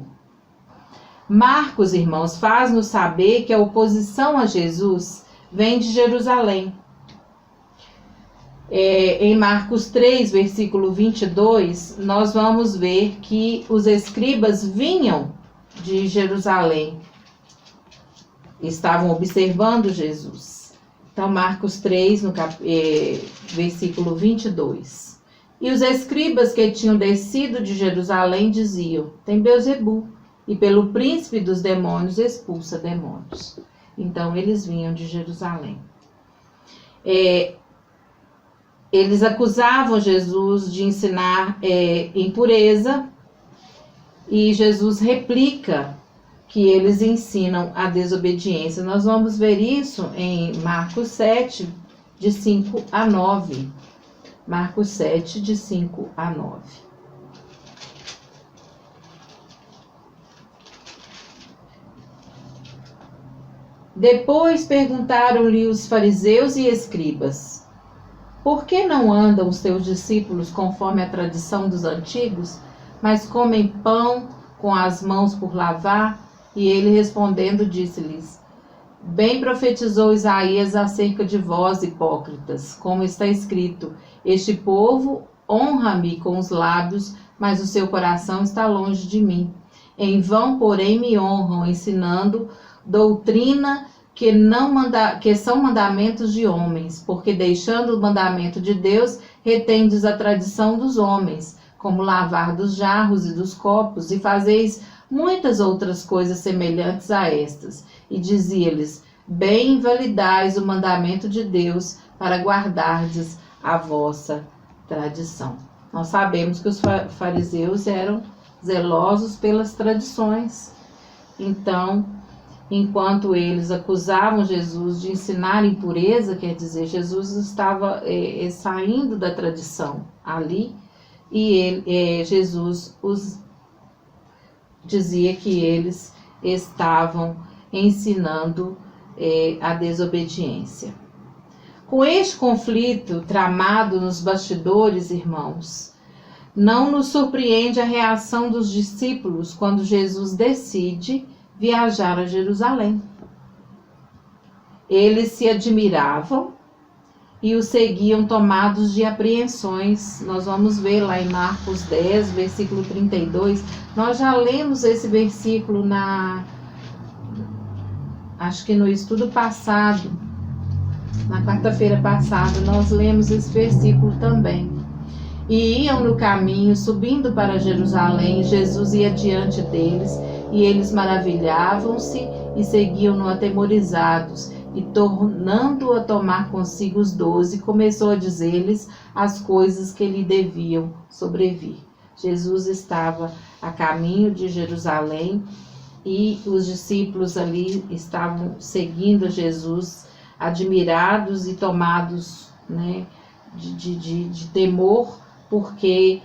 Marcos, irmãos, faz-nos saber que a oposição a Jesus vem de Jerusalém. Em Marcos 3, versículo 22, nós vamos ver que os escribas vinham de Jerusalém, estavam observando Jesus. Então, Marcos 3, versículo 22. E os escribas que tinham descido de Jerusalém diziam: tem Beelzebu, e pelo príncipe dos demônios expulsa demônios. Então, eles vinham de Jerusalém. Eles acusavam Jesus de ensinar impureza, e Jesus replica que eles ensinam a desobediência. Nós vamos ver isso em Marcos 7, de 5 a 9. Marcos 7, de 5 a 9. Depois perguntaram-lhe os fariseus e escribas: por que não andam os teus discípulos conforme a tradição dos antigos, mas comem pão com as mãos por lavar? E ele respondendo disse-lhes: bem profetizou Isaías acerca de vós, hipócritas, como está escrito: este povo honra-me com os lábios, mas o seu coração está longe de mim. Em vão, porém, me honram, ensinando doutrina que são mandamentos de homens, porque deixando o mandamento de Deus, retendes a tradição dos homens, como lavar dos jarros e dos copos, e fazeis muitas outras coisas semelhantes a estas. E dizia-lhes: bem invalidais o mandamento de Deus, para guardardes a vossa tradição. Nós sabemos que os fariseus eram zelosos pelas tradições. Então, enquanto eles acusavam Jesus de ensinar impureza, quer dizer, Jesus estava saindo da tradição ali, e Jesus os dizia que eles estavam ensinando a desobediência. Com este conflito tramado nos bastidores, irmãos, não nos surpreende a reação dos discípulos quando Jesus decide viajar a Jerusalém. Eles se admiravam e o seguiam tomados de apreensões. Nós vamos ver lá em Marcos 10, versículo 32. Nós já lemos esse versículo acho que no estudo passado, na quarta-feira passada, nós lemos esse versículo também. E iam no caminho, subindo para Jerusalém, Jesus ia diante deles, e eles maravilhavam-se e seguiam-no atemorizados. E tornando a tomar consigo os 12, começou a dizer-lhes as coisas que lhe deviam sobrevir. Jesus estava a caminho de Jerusalém e os discípulos ali estavam seguindo Jesus, admirados e tomados, de temor, porque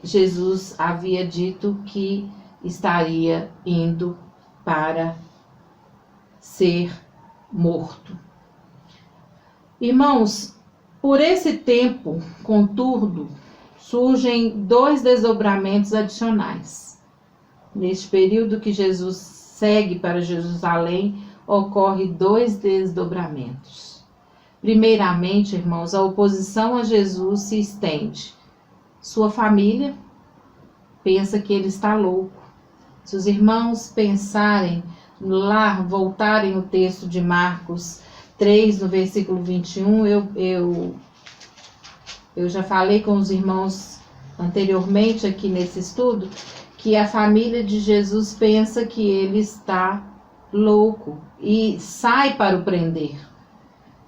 Jesus havia dito que estaria indo para ser morto. Irmãos, por esse tempo, contudo, surgem 2 desdobramentos adicionais. Neste período que Jesus segue para Jerusalém, ocorre 2 desdobramentos. Primeiramente, irmãos, a oposição a Jesus se estende. Sua família pensa que ele está louco. Se os irmãos pensarem lá, voltarem o texto de Marcos 3, no versículo 21, eu já falei com os irmãos anteriormente aqui nesse estudo, que a família de Jesus pensa que ele está louco e sai para o prender.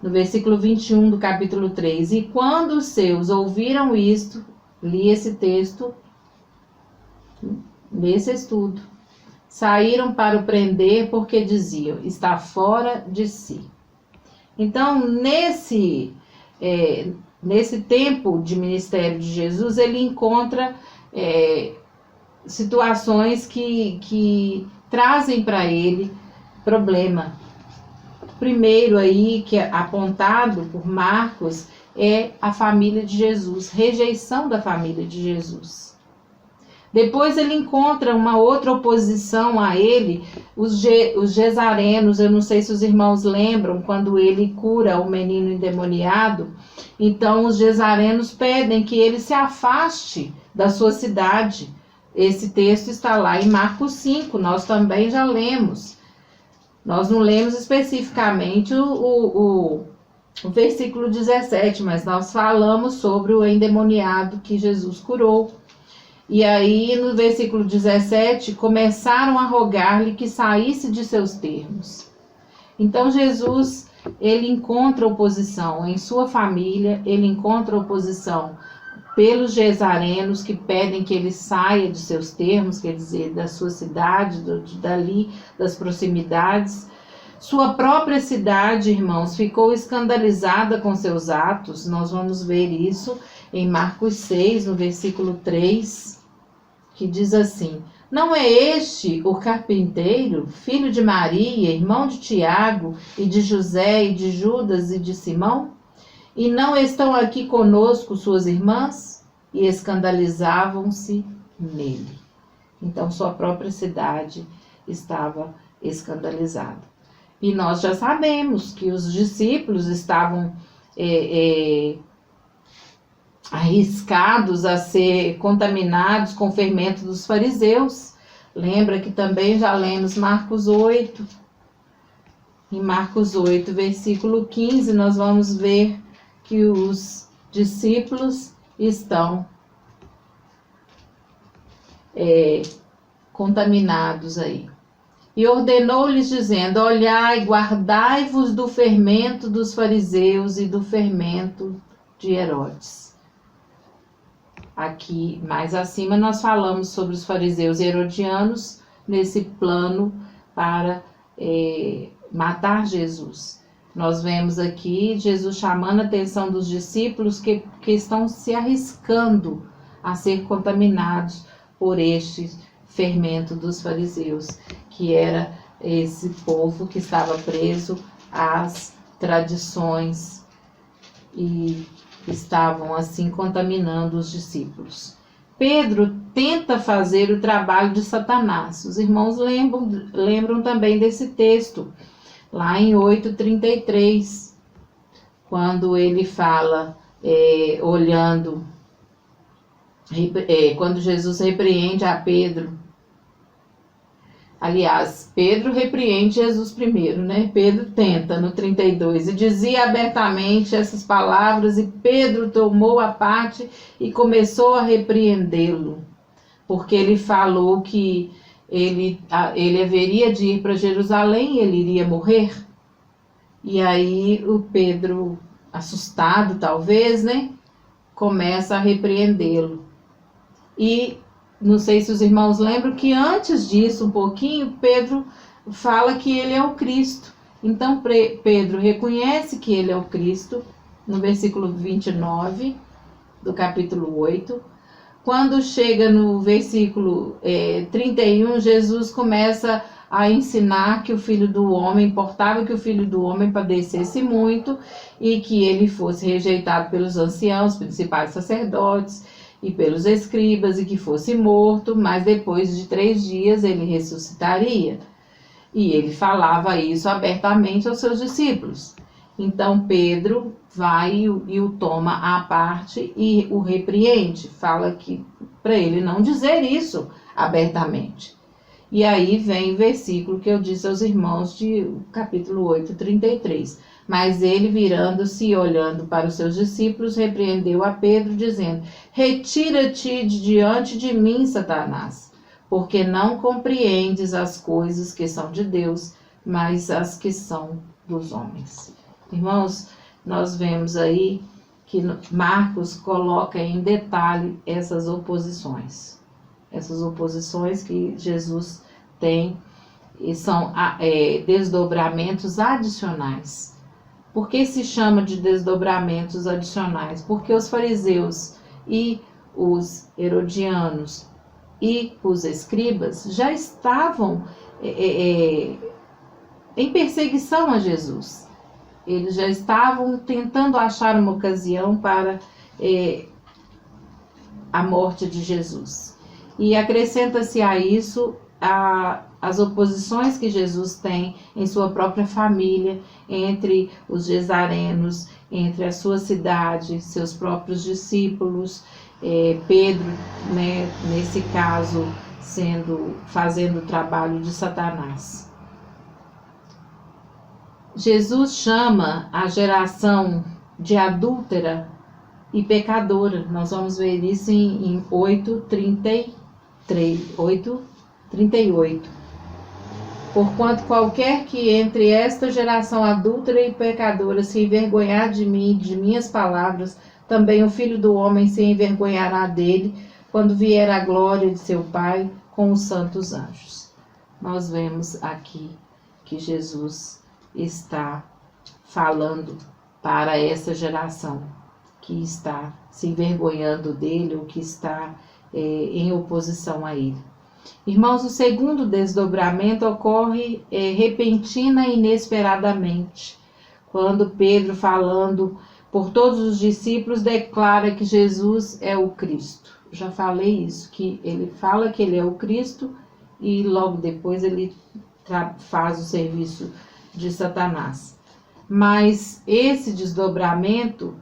No versículo 21 do capítulo 3, e quando os seus ouviram isto, li esse texto nesse estudo, saíram para o prender porque diziam, está fora de si. Então, nesse tempo de ministério de Jesus, ele encontra situações que trazem para ele problema. Primeiro aí, que é apontado por Marcos, é a família de Jesus, rejeição da família de Jesus. Depois ele encontra uma outra oposição a ele, os gesarenos. Eu não sei se os irmãos lembram, quando ele cura o menino endemoniado, então os gesarenos pedem que ele se afaste da sua cidade. Esse texto está lá em Marcos 5, nós também já lemos. Nós não lemos especificamente o versículo 17, mas nós falamos sobre o endemoniado que Jesus curou. E aí, no versículo 17, começaram a rogar-lhe que saísse de seus termos. Então, Jesus, ele encontra oposição em sua família, ele encontra oposição pelos gesarenos que pedem que ele saia de seus termos, quer dizer, da sua cidade, dali, das proximidades. Sua própria cidade, irmãos, ficou escandalizada com seus atos. Nós vamos ver isso em Marcos 6, no versículo 3, que diz assim, não é este o carpinteiro, filho de Maria, irmão de Tiago, e de José, e de Judas, e de Simão? E não estão aqui conosco suas irmãs? E escandalizavam-se nele. Então, sua própria cidade estava escandalizada. E nós já sabemos que os discípulos estavam arriscados a ser contaminados com o fermento dos fariseus. Lembra que também já lemos Marcos 8. Em Marcos 8, versículo 15, nós vamos ver que os discípulos estão contaminados aí. E ordenou-lhes dizendo, olhai, guardai-vos do fermento dos fariseus e do fermento de Herodes. Aqui, mais acima, nós falamos sobre os fariseus e herodianos nesse plano para matar Jesus. Nós vemos aqui Jesus chamando a atenção dos discípulos que estão se arriscando a ser contaminados por este fermento dos fariseus, que era esse povo que estava preso às tradições e estavam assim contaminando os discípulos. Pedro tenta fazer o trabalho de Satanás. Os irmãos lembram também desse texto, lá em 8:33, quando ele fala, quando Jesus repreende a Pedro. Aliás, Pedro repreende Jesus primeiro, né? Pedro tenta, no 32, e dizia abertamente essas palavras, e Pedro tomou a parte e começou a repreendê-lo, porque ele falou que ele haveria de ir para Jerusalém e ele iria morrer. E aí o Pedro, assustado talvez, né? Começa a repreendê-lo. E não sei se os irmãos lembram que antes disso, um pouquinho, Pedro fala que ele é o Cristo. Então, Pedro reconhece que ele é o Cristo, no versículo 29 do capítulo 8. Quando chega no versículo 31, Jesus começa a ensinar que o Filho do Homem, importava que o Filho do Homem padecesse muito e que ele fosse rejeitado pelos anciãos, principais sacerdotes, e pelos escribas, e que fosse morto, mas depois de 3 dias ele ressuscitaria. E ele falava isso abertamente aos seus discípulos. Então Pedro vai e o toma à parte e o repreende, fala que para ele não dizer isso abertamente. E aí vem o versículo que eu disse aos irmãos de capítulo 8, 33. Mas ele, virando-se e olhando para os seus discípulos, repreendeu a Pedro, dizendo: Retira-te de diante de mim, Satanás, porque não compreendes as coisas que são de Deus, mas as que são dos homens. Irmãos, nós vemos aí que Marcos coloca em detalhe essas oposições que Jesus tem, e são desdobramentos adicionais. Por que se chama de desdobramentos adicionais? Porque os fariseus e os herodianos e os escribas já estavam em perseguição a Jesus. Eles já estavam tentando achar uma ocasião para a morte de Jesus. E acrescenta-se a isso as oposições que Jesus tem em sua própria família, entre os gesarenos, entre a sua cidade, seus próprios discípulos, Pedro, né, nesse caso, fazendo o trabalho de Satanás. Jesus chama a geração de adúltera e pecadora. Nós vamos ver isso em 8:38. Porquanto qualquer que entre esta geração adúltera e pecadora se envergonhar de mim, de minhas palavras, também o Filho do Homem se envergonhará dele, quando vier a glória de seu Pai com os santos anjos. Nós vemos aqui que Jesus está falando para essa geração que está se envergonhando dele, ou que está em oposição a ele. Irmãos, o segundo desdobramento ocorre repentina e inesperadamente, quando Pedro, falando por todos os discípulos, declara que Jesus é o Cristo. Já falei isso, que ele fala que ele é o Cristo e logo depois ele faz o serviço de Satanás. Mas esse desdobramento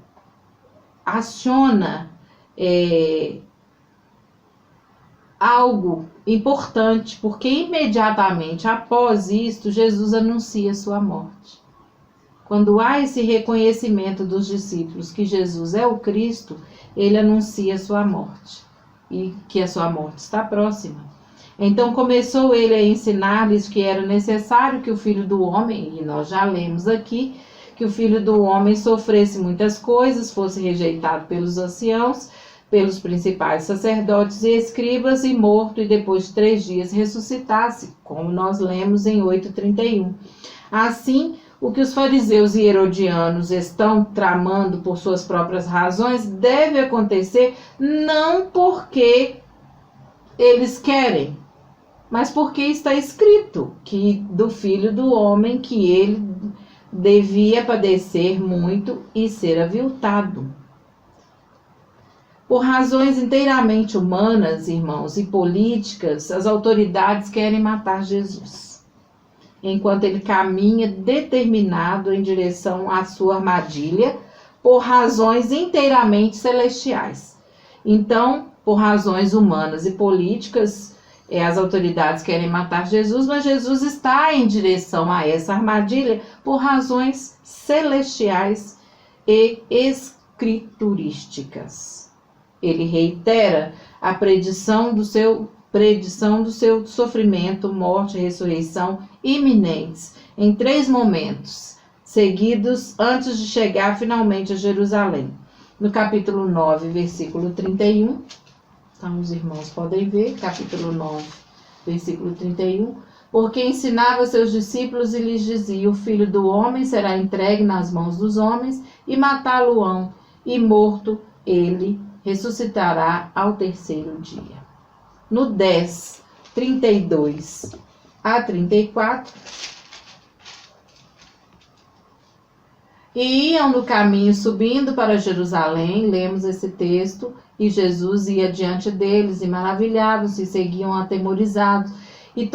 aciona algo importante, porque imediatamente após isto, Jesus anuncia sua morte. Quando há esse reconhecimento dos discípulos que Jesus é o Cristo, ele anuncia sua morte, e que a sua morte está próxima. Então começou ele a ensinar-lhes que era necessário que o Filho do Homem, e nós já lemos aqui, que o Filho do Homem sofresse muitas coisas, fosse rejeitado pelos anciãos, pelos principais sacerdotes e escribas, e morto, e depois de 3 dias ressuscitasse, como nós lemos em 8:31. Assim, o que os fariseus e herodianos estão tramando por suas próprias razões deve acontecer não porque eles querem, mas porque está escrito que do Filho do Homem que ele devia padecer muito e ser aviltado. Por razões inteiramente humanas, irmãos, e políticas, as autoridades querem matar Jesus, enquanto ele caminha determinado em direção à sua armadilha, por razões inteiramente celestiais. Então, por razões humanas e políticas, as autoridades querem matar Jesus, mas Jesus está em direção a essa armadilha por razões celestiais e escriturísticas. Ele reitera a predição do seu sofrimento, morte e ressurreição iminentes em 3 momentos seguidos antes de chegar finalmente a Jerusalém. No capítulo 9, versículo 31, então os irmãos podem ver, capítulo 9, versículo 31, porque ensinava seus discípulos e lhes dizia: o Filho do Homem será entregue nas mãos dos homens e matá-lo-ão, e morto ele ressuscitará ao 3º dia. No 10, 32 a 34, e iam no caminho subindo para Jerusalém, lemos esse texto, e Jesus ia diante deles, e maravilhavam-se, e seguiam atemorizados, e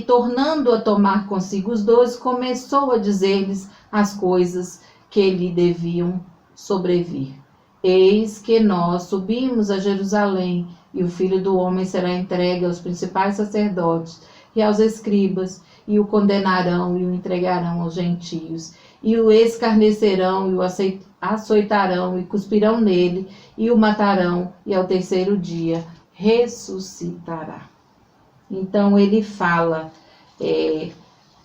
tornando a tomar consigo os 12, começou a dizer-lhes as coisas que lhe deviam sobrevir. Eis que nós subimos a Jerusalém, e o Filho do Homem será entregue aos principais sacerdotes e aos escribas, e o condenarão e o entregarão aos gentios, e o escarnecerão e o açoitarão e cuspirão nele e o matarão, e ao terceiro dia ressuscitará. Então ele fala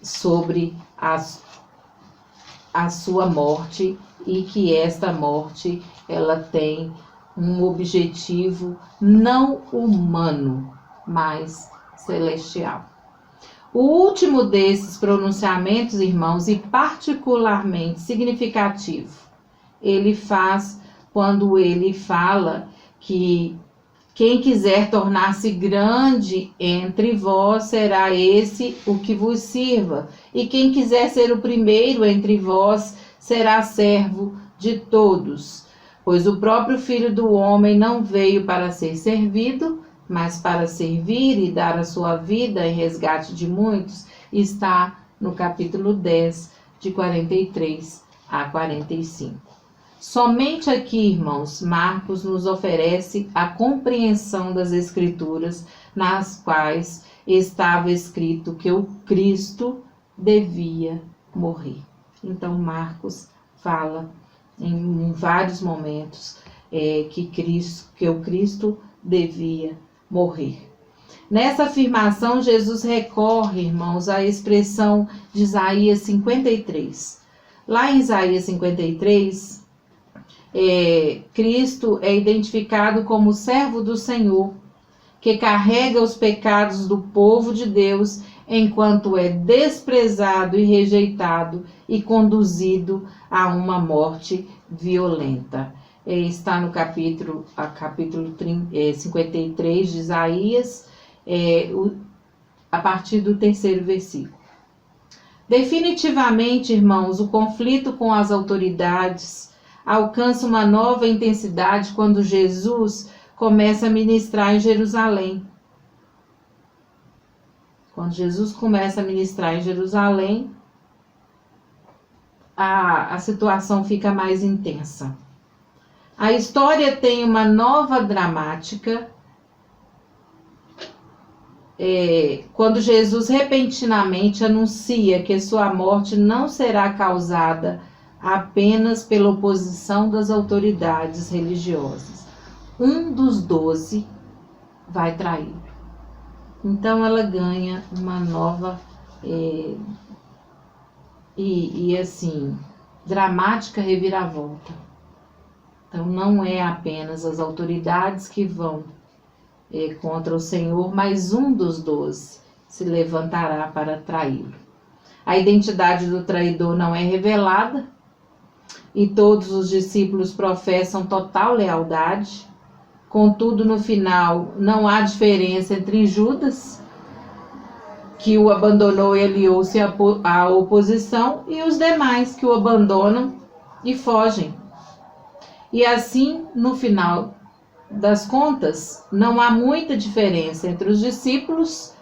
sobre a sua morte, e que esta morte ela tem um objetivo não humano, mas celestial. O último desses pronunciamentos, irmãos, e particularmente significativo, ele faz quando ele fala que quem quiser tornar-se grande entre vós, será esse o que vos sirva. E quem quiser ser o primeiro entre vós, será servo de todos. Pois o próprio Filho do Homem não veio para ser servido, mas para servir e dar a sua vida em resgate de muitos. Está no capítulo 10, de 43 a 45. Somente aqui, irmãos, Marcos nos oferece a compreensão das Escrituras, nas quais estava escrito que o Cristo devia morrer. Então, Marcos fala em vários momentos que o Cristo devia morrer. Nessa afirmação, Jesus recorre, irmãos, à expressão de Isaías 53. Lá em Isaías 53, Cristo é identificado como servo do Senhor, que carrega os pecados do povo de Deus, enquanto é desprezado e rejeitado e conduzido a uma morte violenta. Está no capítulo 53 de Isaías, a partir do 3º versículo. Definitivamente, irmãos, o conflito com as autoridades alcança uma nova intensidade quando Jesus começa a ministrar em Jerusalém. Quando Jesus começa a ministrar em Jerusalém, a situação fica mais intensa. A história tem uma nova dramática quando Jesus repentinamente anuncia que sua morte não será causada apenas pela oposição das autoridades religiosas. Um dos 12 vai traí-lo. Então ela ganha uma nova dramática reviravolta. Então não é apenas as autoridades que vão contra o Senhor, mas um dos 12 se levantará para traí-lo. A identidade do traidor não é revelada, e todos os discípulos professam total lealdade. Contudo, no final, não há diferença entre Judas, que o abandonou e aliou-se à oposição, e os demais que o abandonam e fogem. E assim, no final das contas, não há muita diferença entre os discípulos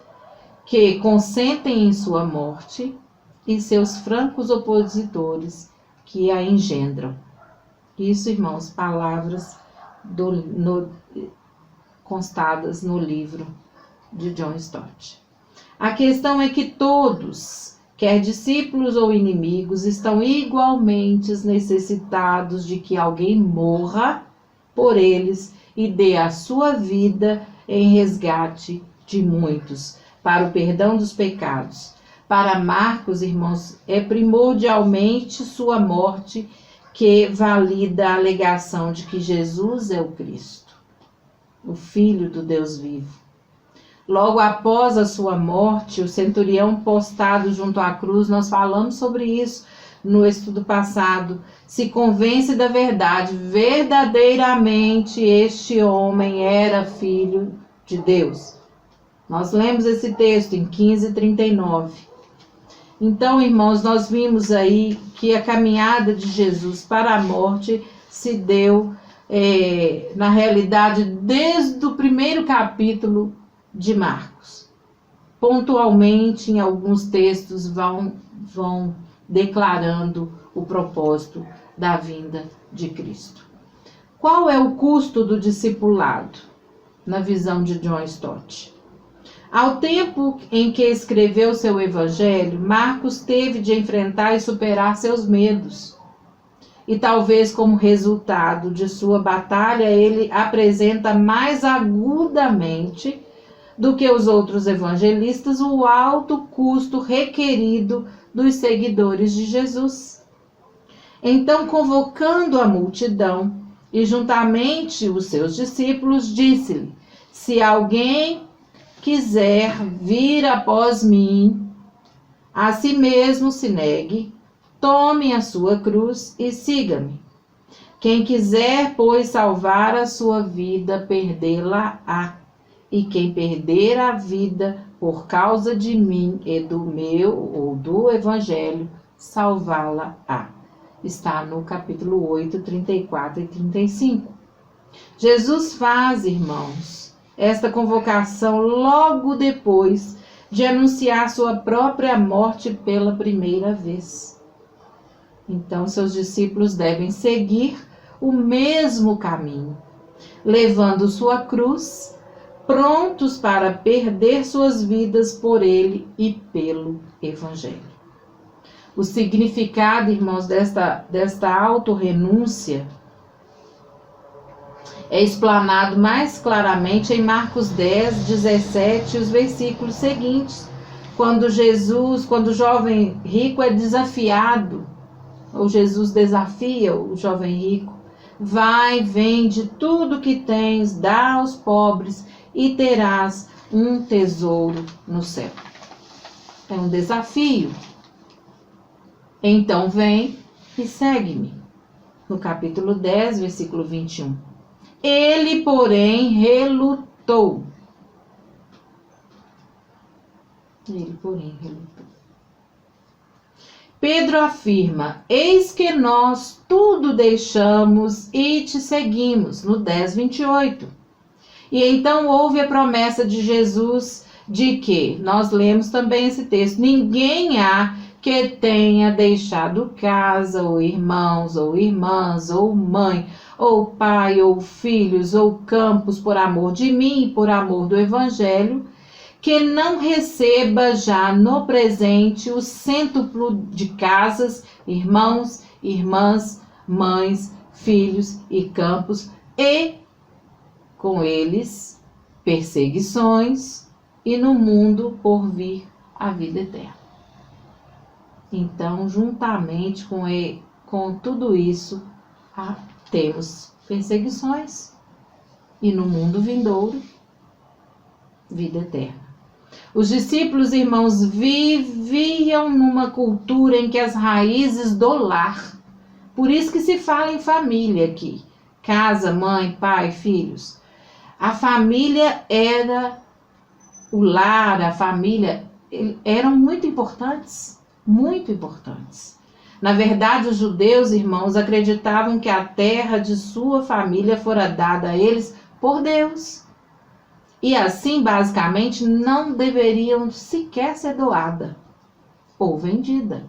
que consentem em sua morte e seus francos opositores que a engendram. Isso, irmãos, palavras constadas no livro de John Stott. A questão é que todos, quer discípulos ou inimigos, estão igualmente necessitados de que alguém morra por eles e dê a sua vida em resgate de muitos, para o perdão dos pecados. Para Marcos, irmãos, é primordialmente sua morte que valida a alegação de que Jesus é o Cristo, o Filho do Deus vivo. Logo após a sua morte, o centurião postado junto à cruz, nós falamos sobre isso no estudo passado, se convence da verdade. Verdadeiramente este homem era filho de Deus. Nós lemos esse texto em 15:39. Então, irmãos, nós vimos aí que a caminhada de Jesus para a morte se deu, na realidade, desde o primeiro capítulo de Marcos. Pontualmente, em alguns textos, vão declarando o propósito da vinda de Cristo. Qual é o custo do discipulado, na visão de John Stott? Ao tempo em que escreveu seu evangelho, Marcos teve de enfrentar e superar seus medos. E talvez como resultado de sua batalha, ele apresenta mais agudamente do que os outros evangelistas o alto custo requerido dos seguidores de Jesus. Então, convocando a multidão e juntamente os seus discípulos, disse-lhe: se alguém quiser vir após mim, a si mesmo se negue, tome a sua cruz e siga-me. Quem quiser, pois, salvar a sua vida, perdê-la-á. E quem perder a vida por causa de mim e do meu ou do evangelho, salvá-la-á. Está no capítulo 8, 34 e 35. Jesus faz, irmãos, esta convocação logo depois de anunciar sua própria morte pela primeira vez. Então, seus discípulos devem seguir o mesmo caminho, levando sua cruz, prontos para perder suas vidas por ele e pelo evangelho. O significado, irmãos, desta autorrenúncia é explanado mais claramente em Marcos 10, 17 e os versículos seguintes, quando o jovem rico é desafiado, ou Jesus desafia o jovem rico: vai, vende tudo que tens, dá aos pobres e terás um tesouro no céu. É um desafio. Então vem e segue-me. No capítulo 10, versículo 21. Ele, porém, relutou. Pedro afirma: eis que nós tudo deixamos e te seguimos. No 10, 28. E então houve a promessa de Jesus de que, nós lemos também esse texto, ninguém há que tenha deixado casa, ou irmãos, ou irmãs, ou mãe, ou pai, ou filhos, ou campos, por amor de mim e por amor do evangelho, que não receba já no presente o cêntuplo de casas, irmãos, irmãs, mães, filhos e campos, e com eles perseguições, e no mundo por vir a vida eterna. Então, juntamente com tudo isso, temos perseguições, e no mundo vindouro, vida eterna. Os discípulos, irmãos, viviam numa cultura em que as raízes do lar, por isso que se fala em família aqui, casa, mãe, pai, filhos. A família era o lar, a família eram muito importantes, muito importantes. Na verdade, os judeus, irmãos, acreditavam que a terra de sua família fora dada a eles por Deus. E assim, basicamente, não deveriam sequer ser doada ou vendida.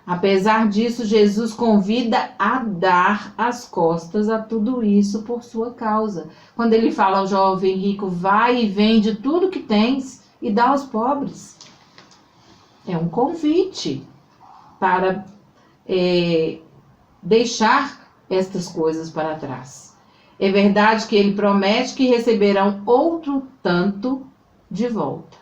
Apesar disso, Jesus convida a dar as costas a tudo isso por sua causa. Quando ele fala ao jovem rico: vai e vende tudo que tens e dá aos pobres. É um convite para deixar estas coisas para trás. É verdade que ele promete que receberão outro tanto de volta.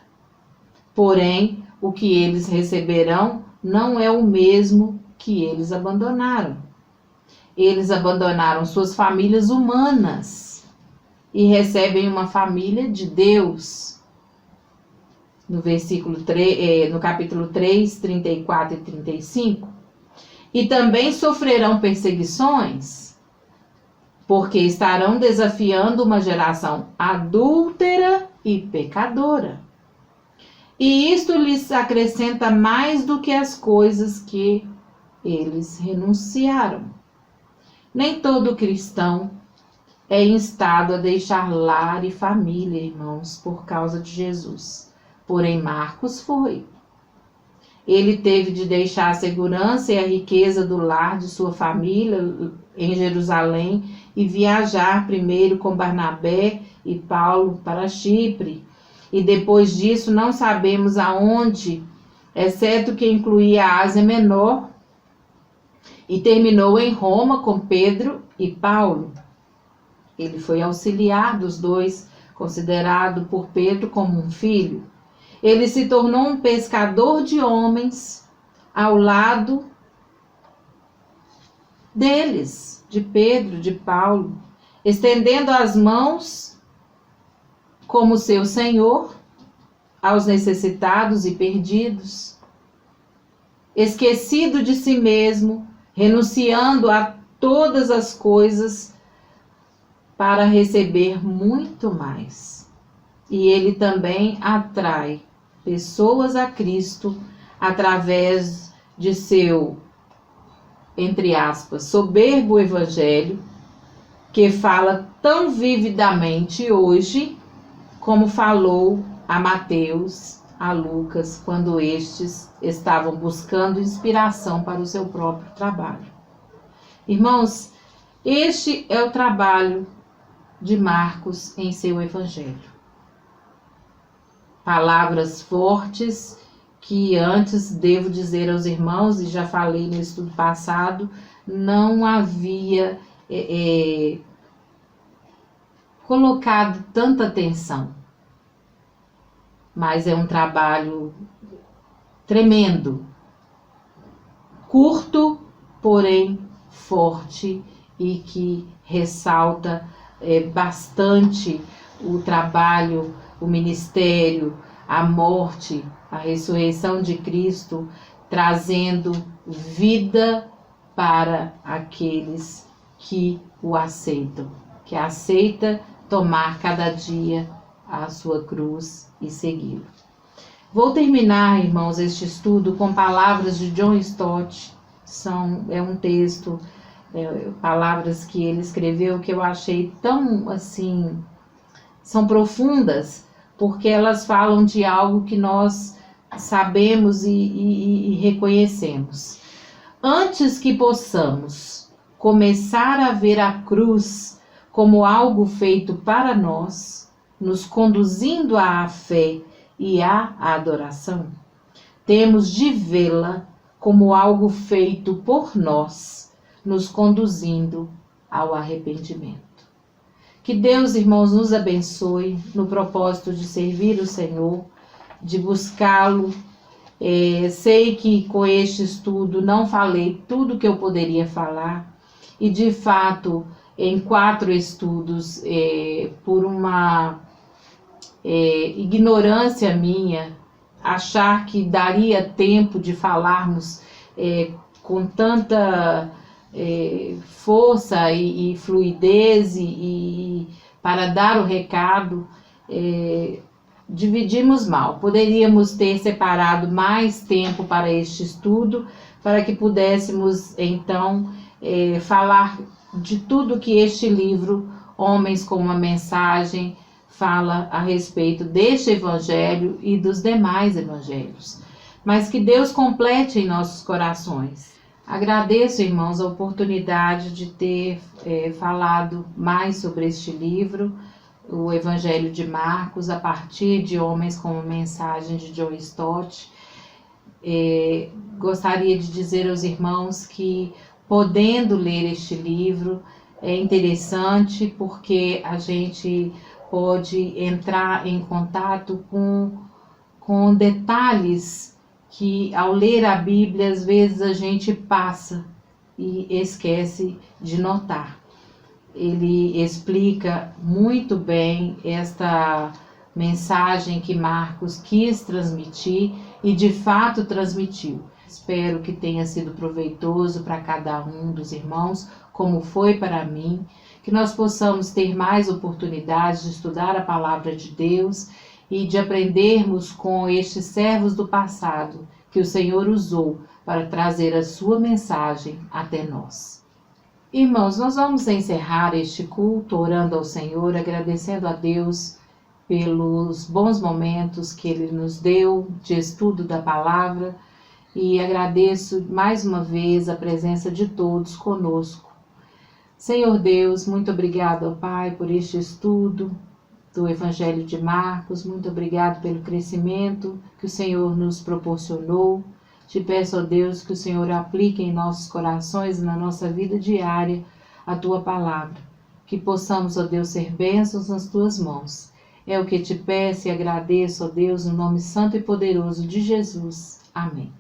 Porém, o que eles receberão não é o mesmo que eles abandonaram. Eles abandonaram suas famílias humanas e recebem uma família de Deus. No capítulo 3, 34 e 35. E também sofrerão perseguições, porque estarão desafiando uma geração adúltera e pecadora. E isto lhes acrescenta mais do que as coisas que eles renunciaram. Nem todo cristão é instado a deixar lar e família, irmãos, por causa de Jesus. Porém, Marcos foi. Ele teve de deixar a segurança e a riqueza do lar de sua família em Jerusalém e viajar primeiro com Barnabé e Paulo para Chipre. e depois disso não sabemos aonde, exceto que incluía a Ásia Menor, e terminou em Roma com Pedro e Paulo. Ele foi auxiliar dos dois, considerado por Pedro como um filho. Ele se tornou um pescador de homens ao lado deles, de Pedro, de Paulo, estendendo as mãos como seu Senhor aos necessitados e perdidos, esquecido de si mesmo, renunciando a todas as coisas para receber muito mais. E ele também atrai pessoas a Cristo através de seu, entre aspas, soberbo evangelho, que fala tão vividamente hoje como falou a Mateus, a Lucas, quando estes estavam buscando inspiração para o seu próprio trabalho. Irmãos, este é o trabalho de Marcos em seu evangelho. Palavras fortes que antes devo dizer aos irmãos, e já falei no estudo passado, não havia colocado tanta atenção. Mas é um trabalho tremendo, curto, porém forte, e que ressalta bastante o trabalho, o ministério, a morte, a ressurreição de Cristo, trazendo vida para aqueles que o aceitam, que aceita tomar cada dia a sua cruz e segui-lo. Vou terminar, irmãos, este estudo com palavras de John Stott. É um texto, palavras que ele escreveu que eu achei tão assim, são profundas, porque elas falam de algo que nós sabemos e reconhecemos. Antes que possamos começar a ver a cruz como algo feito para nós, nos conduzindo à fé e à adoração, temos de vê-la como algo feito por nós, nos conduzindo ao arrependimento. Que Deus, irmãos, nos abençoe no propósito de servir o Senhor, de buscá-lo. Sei que com este estudo não falei tudo que eu poderia falar, e de fato, em 4 estudos, por uma ignorância minha, achar que daria tempo de falarmos com tanta força e fluidez e para dar o recado, dividimos mal. Poderíamos ter separado mais tempo para este estudo, para que pudéssemos então falar de tudo que este livro, Homens com uma Mensagem, fala a respeito deste evangelho e dos demais evangelhos. Mas que Deus complete em nossos corações. Agradeço, irmãos, a oportunidade de ter falado mais sobre este livro, o Evangelho de Marcos, a partir de Homens com uma Mensagem de John Stott. Gostaria de dizer aos irmãos que, podendo ler este livro, é interessante porque a gente pode entrar em contato com detalhes que, ao ler a Bíblia, às vezes a gente passa e esquece de notar. Ele explica muito bem esta mensagem que Marcos quis transmitir e de fato transmitiu. Espero que tenha sido proveitoso para cada um dos irmãos, como foi para mim, que nós possamos ter mais oportunidades de estudar a palavra de Deus e de aprendermos com estes servos do passado que o Senhor usou para trazer a sua mensagem até nós. Irmãos, nós vamos encerrar este culto orando ao Senhor, agradecendo a Deus pelos bons momentos que Ele nos deu de estudo da palavra, e agradeço mais uma vez a presença de todos conosco. Senhor Deus, muito obrigado, ó Pai, por este estudo. do Evangelho de Marcos. Muito obrigado pelo crescimento que o Senhor nos proporcionou. Te peço, ó Deus, que o Senhor aplique em nossos corações e na nossa vida diária a Tua palavra. Que possamos, ó Deus, ser bênçãos nas Tuas mãos. É o que te peço e agradeço, ó Deus, no nome santo e poderoso de Jesus. Amém.